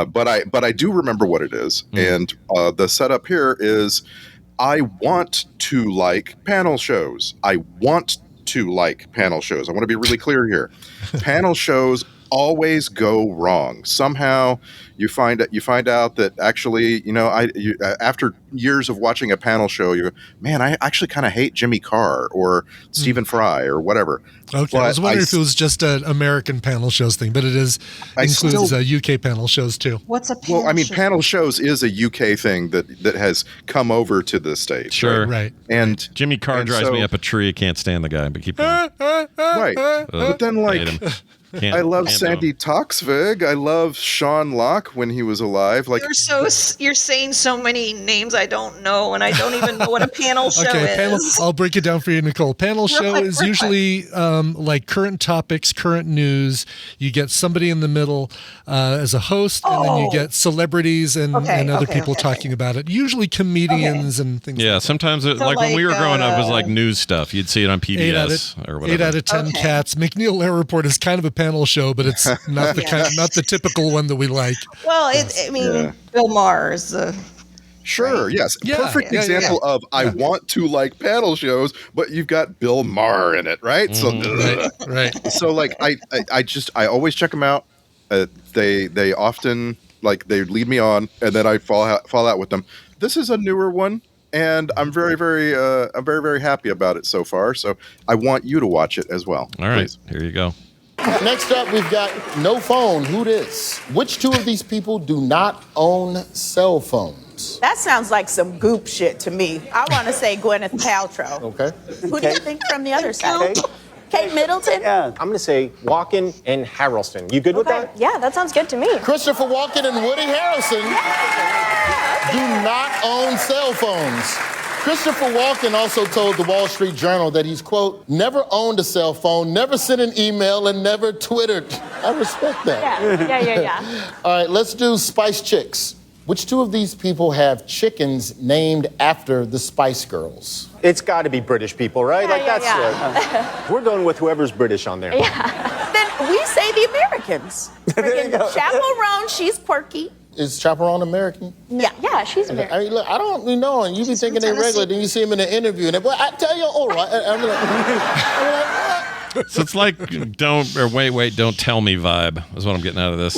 but I do remember what it is. And the setup here is, I want to like panel shows. I want to like panel shows. I want to be really clear here. Panel shows always go wrong. Somehow you find out that actually, after years of watching a panel show, you go, man, I actually kind of hate Jimmy Carr or Stephen Fry or whatever. Okay, but I was wondering if it was just an American panel shows thing, but it includes UK panel shows too. What's a panel? Well, I mean, panel shows is a UK thing that has come over to the States. Sure, right. And Jimmy Carr drives me up a tree. I can't stand the guy, but keep going. Right, but then I love Sandy Toksvig. I love Sean Locke when he was alive. Like you're saying so many names I don't know, and I don't even know what a panel show is. I'll break it down for you, Nicole. Panel show is usually like current topics, current news. You get somebody in the middle as a host, and then you get celebrities and other people talking about it. Usually comedians and things. Yeah, sometimes when we were growing up, it was like news stuff. You'd see it on PBS or whatever. 8 out of 10 cats. McNeil Air Report is kind of a panel show, but it's not not the typical one that we like. Well, Bill Maher is Sure. Right. Yes. Yeah, perfect example of I want to like panel shows, but you've got Bill Maher in it, right? So, right. So like I always check them out. They often they lead me on, and then I fall out with them. This is a newer one, and I'm very, very happy about it so far. So I want you to watch it as well. All right. Please. Here you go. Next up, we've got No Phone. Who this? Which two of these people do not own cell phones? That sounds like some goop shit to me. I want to say Gwyneth Paltrow. Okay. Who do you think from the other side? Kate Middleton? Yeah, I'm going to say Walken and Harrelson. You good with that? Yeah, that sounds good to me. Christopher Walken and Woody Harrelson do not own cell phones. Christopher Walken also told the Wall Street Journal that he's, quote, never owned a cell phone, never sent an email, and never Twittered. I respect that. Yeah. All right, let's do Spice Chicks. Which two of these people have chickens named after the Spice Girls? It's got to be British people, right? We're going with whoever's British on there. Yeah. Then we say the Americans. There you go. Chaperone, she's quirky. Is Chaperone American? Yeah, she's American. I mean, look, I don't know, and you be thinking they're regular, then you see them in an interview, and I tell you, all right. So it's like wait, don't tell me vibe is what I'm getting out of this.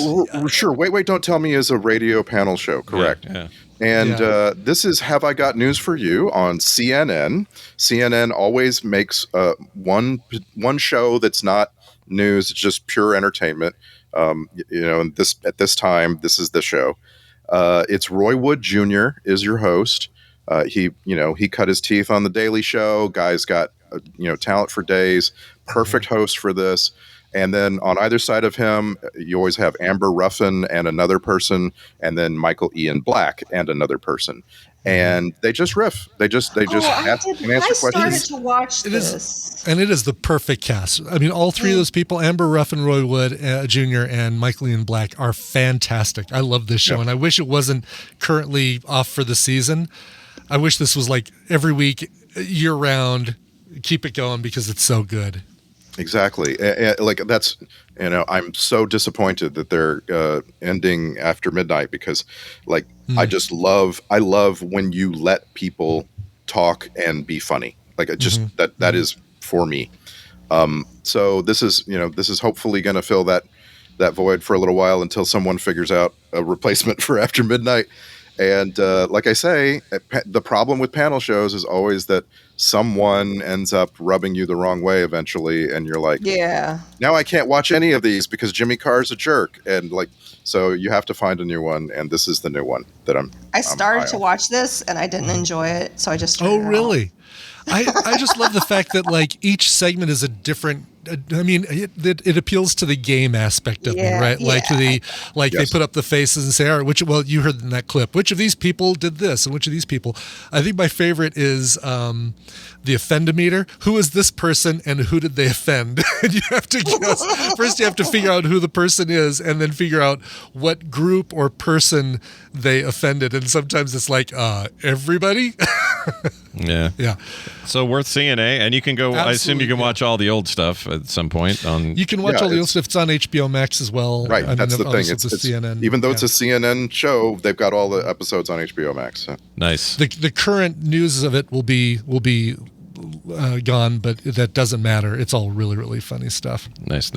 Sure. Wait, don't tell me is a radio panel show. Correct. Yeah. And this is Have I Got News for You on CNN. CNN always makes one show that's not news, it's just pure entertainment. And at this time, this is the show. It's Roy Wood Jr. is your host. He cut his teeth on The Daily Show. Guy's got talent for days. Perfect host for this. And then on either side of him, you always have Amber Ruffin and another person, and then Michael Ian Black and another person. And they just riff. They just ask and answer questions. I started to watch this. And it is the perfect cast. I mean, all three of those people, Amber Ruffin, Roy Wood Jr., and Michael Ian Black, are fantastic. I love this show, and I wish it wasn't currently off for the season. I wish this was like every week, year-round. Keep it going because it's so good. Exactly. That's, I'm so disappointed that they're ending after midnight because I love when you let people talk and be funny. That is for me. So this is hopefully going to fill that void for a little while until someone figures out a replacement for after midnight. And like I say, the problem with panel shows is always that someone ends up rubbing you the wrong way eventually, and you're like, yeah, now I can't watch any of these because Jimmy Carr's a jerk, and so you have to find a new one, and this is the new one that I started to watch this, and I didn't enjoy it, so I just turned it really? I just love the fact that each segment is a different. I mean, it appeals to the game aspect of me, right? They put up the faces and say, all right, you heard in that clip, which of these people did this and which of these people? I think my favorite is the offendometer. Who is this person and who did they offend? And you have to guess. First, you have to figure out who the person is and then figure out what group or person they offended. And sometimes it's like, everybody? Yeah. So worth seeing, and you can go. Absolutely, I assume you can watch all the old stuff at some point on. You can watch all the old stuff. It's on HBO Max as well. Right, that's the thing. It's CNN. Even though it's a CNN show, they've got all the episodes on HBO Max. So. Nice. The current news of it will be gone, but that doesn't matter. It's all really, really funny stuff. Nice.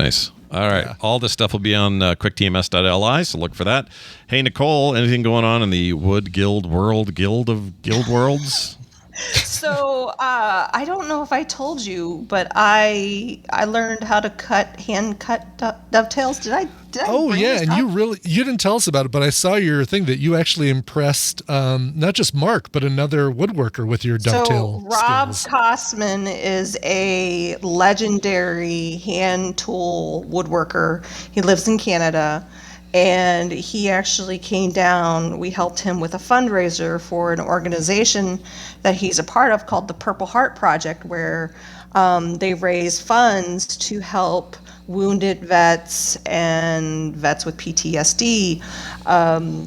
All right. Yeah. All this stuff will be on quicktms.li, so look for that. Hey, Nicole, anything going on in the Wood Guild of Guild Worlds? So I don't know if I told you, but I learned how to hand cut dovetails. Did I? Oh yeah, and you didn't tell us about it, but I saw your thing that you actually impressed not just Mark but another woodworker with your dovetail. So Rob skills. Kosman is a legendary hand tool woodworker. He lives in Canada. And he actually came down. We helped him with a fundraiser for an organization that he's a part of called the Purple Heart Project, where they raise funds to help wounded vets and vets with PTSD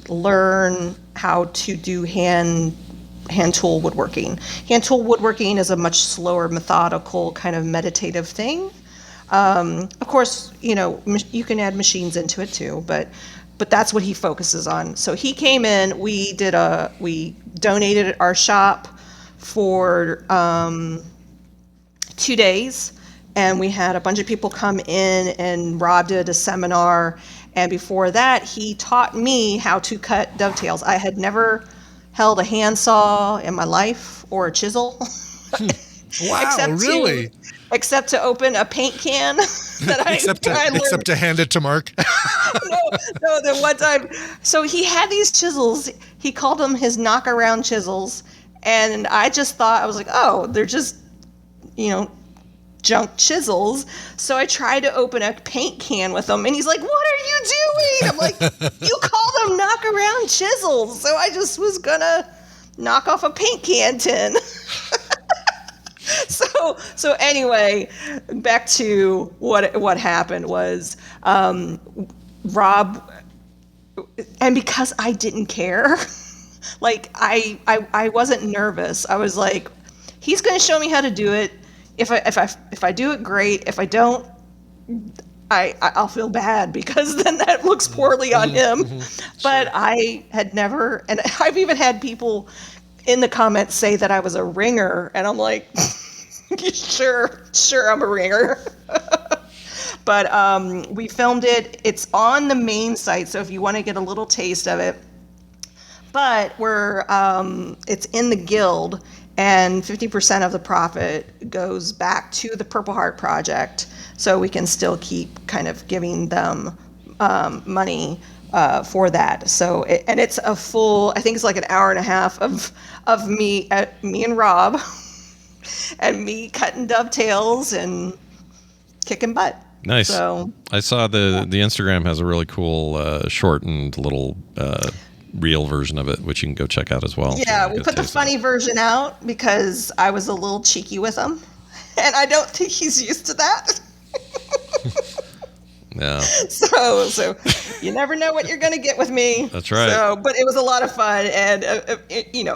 learn how to do hand tool woodworking. Hand tool woodworking is a much slower, methodical, kind of meditative thing. Of course, you can add machines into it too, but that's what he focuses on. So he came in, we donated our shop for 2 days, and we had a bunch of people come in, and Rob did a seminar, and before that, he taught me how to cut dovetails. I had never held a handsaw in my life or a chisel. Wow, really? Except to open a paint can. Except to hand it to Mark. No, the one time. So he had these chisels. He called them his knock-around chisels. And I just thought, I was like, oh, they're just, junk chisels. So I tried to open a paint can with them. And he's like, what are you doing? I'm like, you call them knock-around chisels. So I just was going to knock off a paint can tin. So anyway, back to what happened was Rob, and because I didn't care, I wasn't nervous. I was like, he's going to show me how to do it. If I do it, great. If I don't, I'll feel bad because then that looks poorly on him. But I had never, and I've even had people in the comments say that I was a ringer, and I'm like, Sure, I'm a ringer. But we filmed it. It's on the main site, so if you want to get a little taste of it. But it's in the Guild, and 50% of the profit goes back to the Purple Heart Project, so we can still keep kind of giving them money for that. So, and it's a full, I think it's like an hour and a half of me and Rob, and me cutting dovetails and kicking butt. Nice. So I saw the Instagram has a really cool shortened little reel version of it, which you can go check out as well. Yeah, we put the funny version out because I was a little cheeky with him, and I don't think he's used to that. Yeah. So you never know what you're going to get with me. That's right. So, but it was a lot of fun, and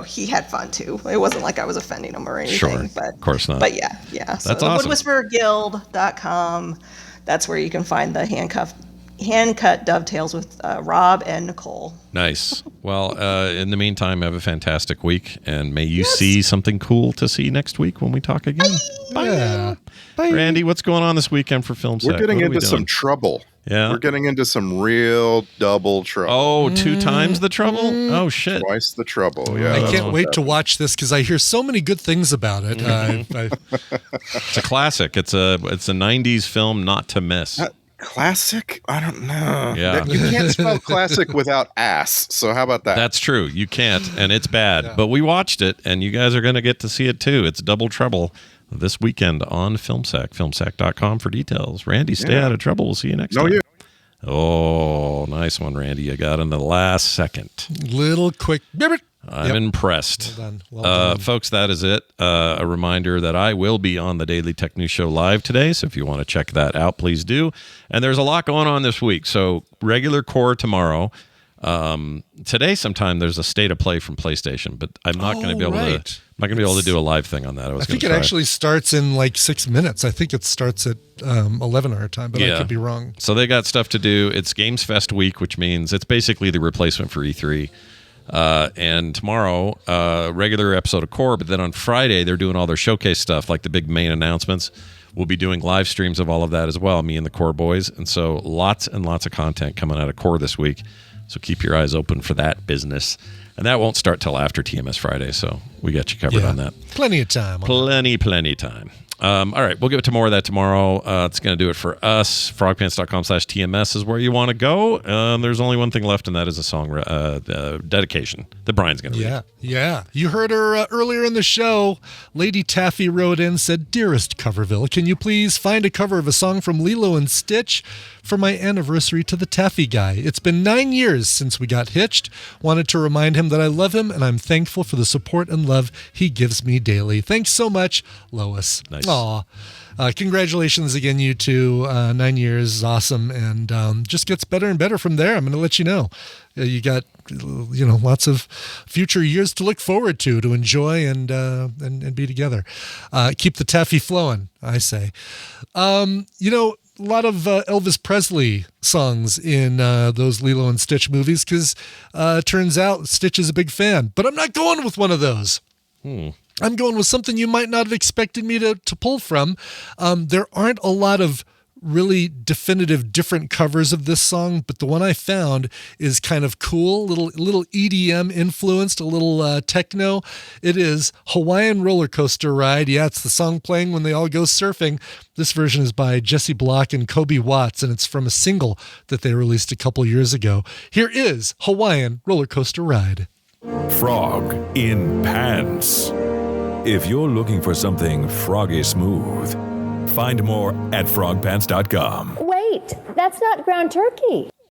he had fun too. It wasn't like I was offending him or anything. Sure. But of course not. But yeah. So that's awesome. woodwhispererguild.com. That's where you can find the hand-cut dovetails with Rob and Nicole. Nice. Well, in the meantime, have a fantastic week, and may you see something cool to see next week when we talk again. Bye. Yeah. Bye. Randy, what's going on this weekend for Film Sack? We're getting into some trouble. Yeah. We're getting into some real double trouble. Oh, 2 times the trouble? Oh, shit. Twice the trouble, yeah. I can't wait to watch this because I hear so many good things about it. It's a classic. It's a 90s film not to miss. Classic? I don't know. Yeah. You can't spell classic without ass. So how about that? That's true. You can't, and it's bad. But we watched it, and you guys are going to get to see it too. It's double trouble this weekend on FilmSack. FilmSack.com for details. Randy, stay out of trouble. We'll see you next time. Yeah. Oh, nice one, Randy. You got in the last second. Little quick. I'm impressed. Well done. Folks, that is it. A reminder that I will be on the Daily Tech News Show live today, so if you want to check that out, please do. And there's a lot going on this week. So regular core tomorrow. Today sometime there's a state of play from PlayStation, but I'm not going to be able to do a live thing on that. I think it actually starts in like 6 minutes. I think it starts at 11 our time, but I could be wrong. So they got stuff to do. It's Games Fest week, which means it's basically the replacement for E3. And tomorrow, regular episode of Core, but then on Friday, they're doing all their showcase stuff, like the big main announcements. We'll be doing live streams of all of that as well, me and the Core boys. And so lots and lots of content coming out of Core this week. So keep your eyes open for that business. And that won't start till after TMS Friday, so we got you covered on that. Plenty of time. Plenty time. All right, we'll get to more of that tomorrow. It's going to do it for us. Frogpants.com/TMS is where you want to go. There's only one thing left, and that is a song dedication that Brian's going to read. Yeah. You heard her earlier in the show. Lady Taffy wrote in, said, "Dearest Coverville, can you please find a cover of a song from Lilo and Stitch for my anniversary to the Taffy guy? It's been 9 years since we got hitched. Wanted to remind him that I love him, and I'm thankful for the support and love he gives me daily. Thanks so much, Lois." Nice. Aw. Congratulations again, you two. 9 years is awesome, and just gets better and better from there. I'm going to let you know. You got, lots of future years to look forward to enjoy and be together. Keep the taffy flowing, I say. A lot of Elvis Presley songs in those Lilo and Stitch movies because turns out Stitch is a big fan. But I'm not going with one of those. I'm going with something you might not have expected me to pull from. There aren't a lot of really definitive different covers of this song, but the one I found is kind of cool, little EDM influenced, a little techno. It is Hawaiian Roller Coaster Ride. Yeah, it's the song playing when they all go surfing. This version is by Jesse Block and Kobe Watts, and it's from a single that they released a couple years ago. Here is Hawaiian Roller Coaster Ride. Frog in Pants. If you're looking for something froggy smooth, find more at frogpants.com. Wait, that's not ground turkey.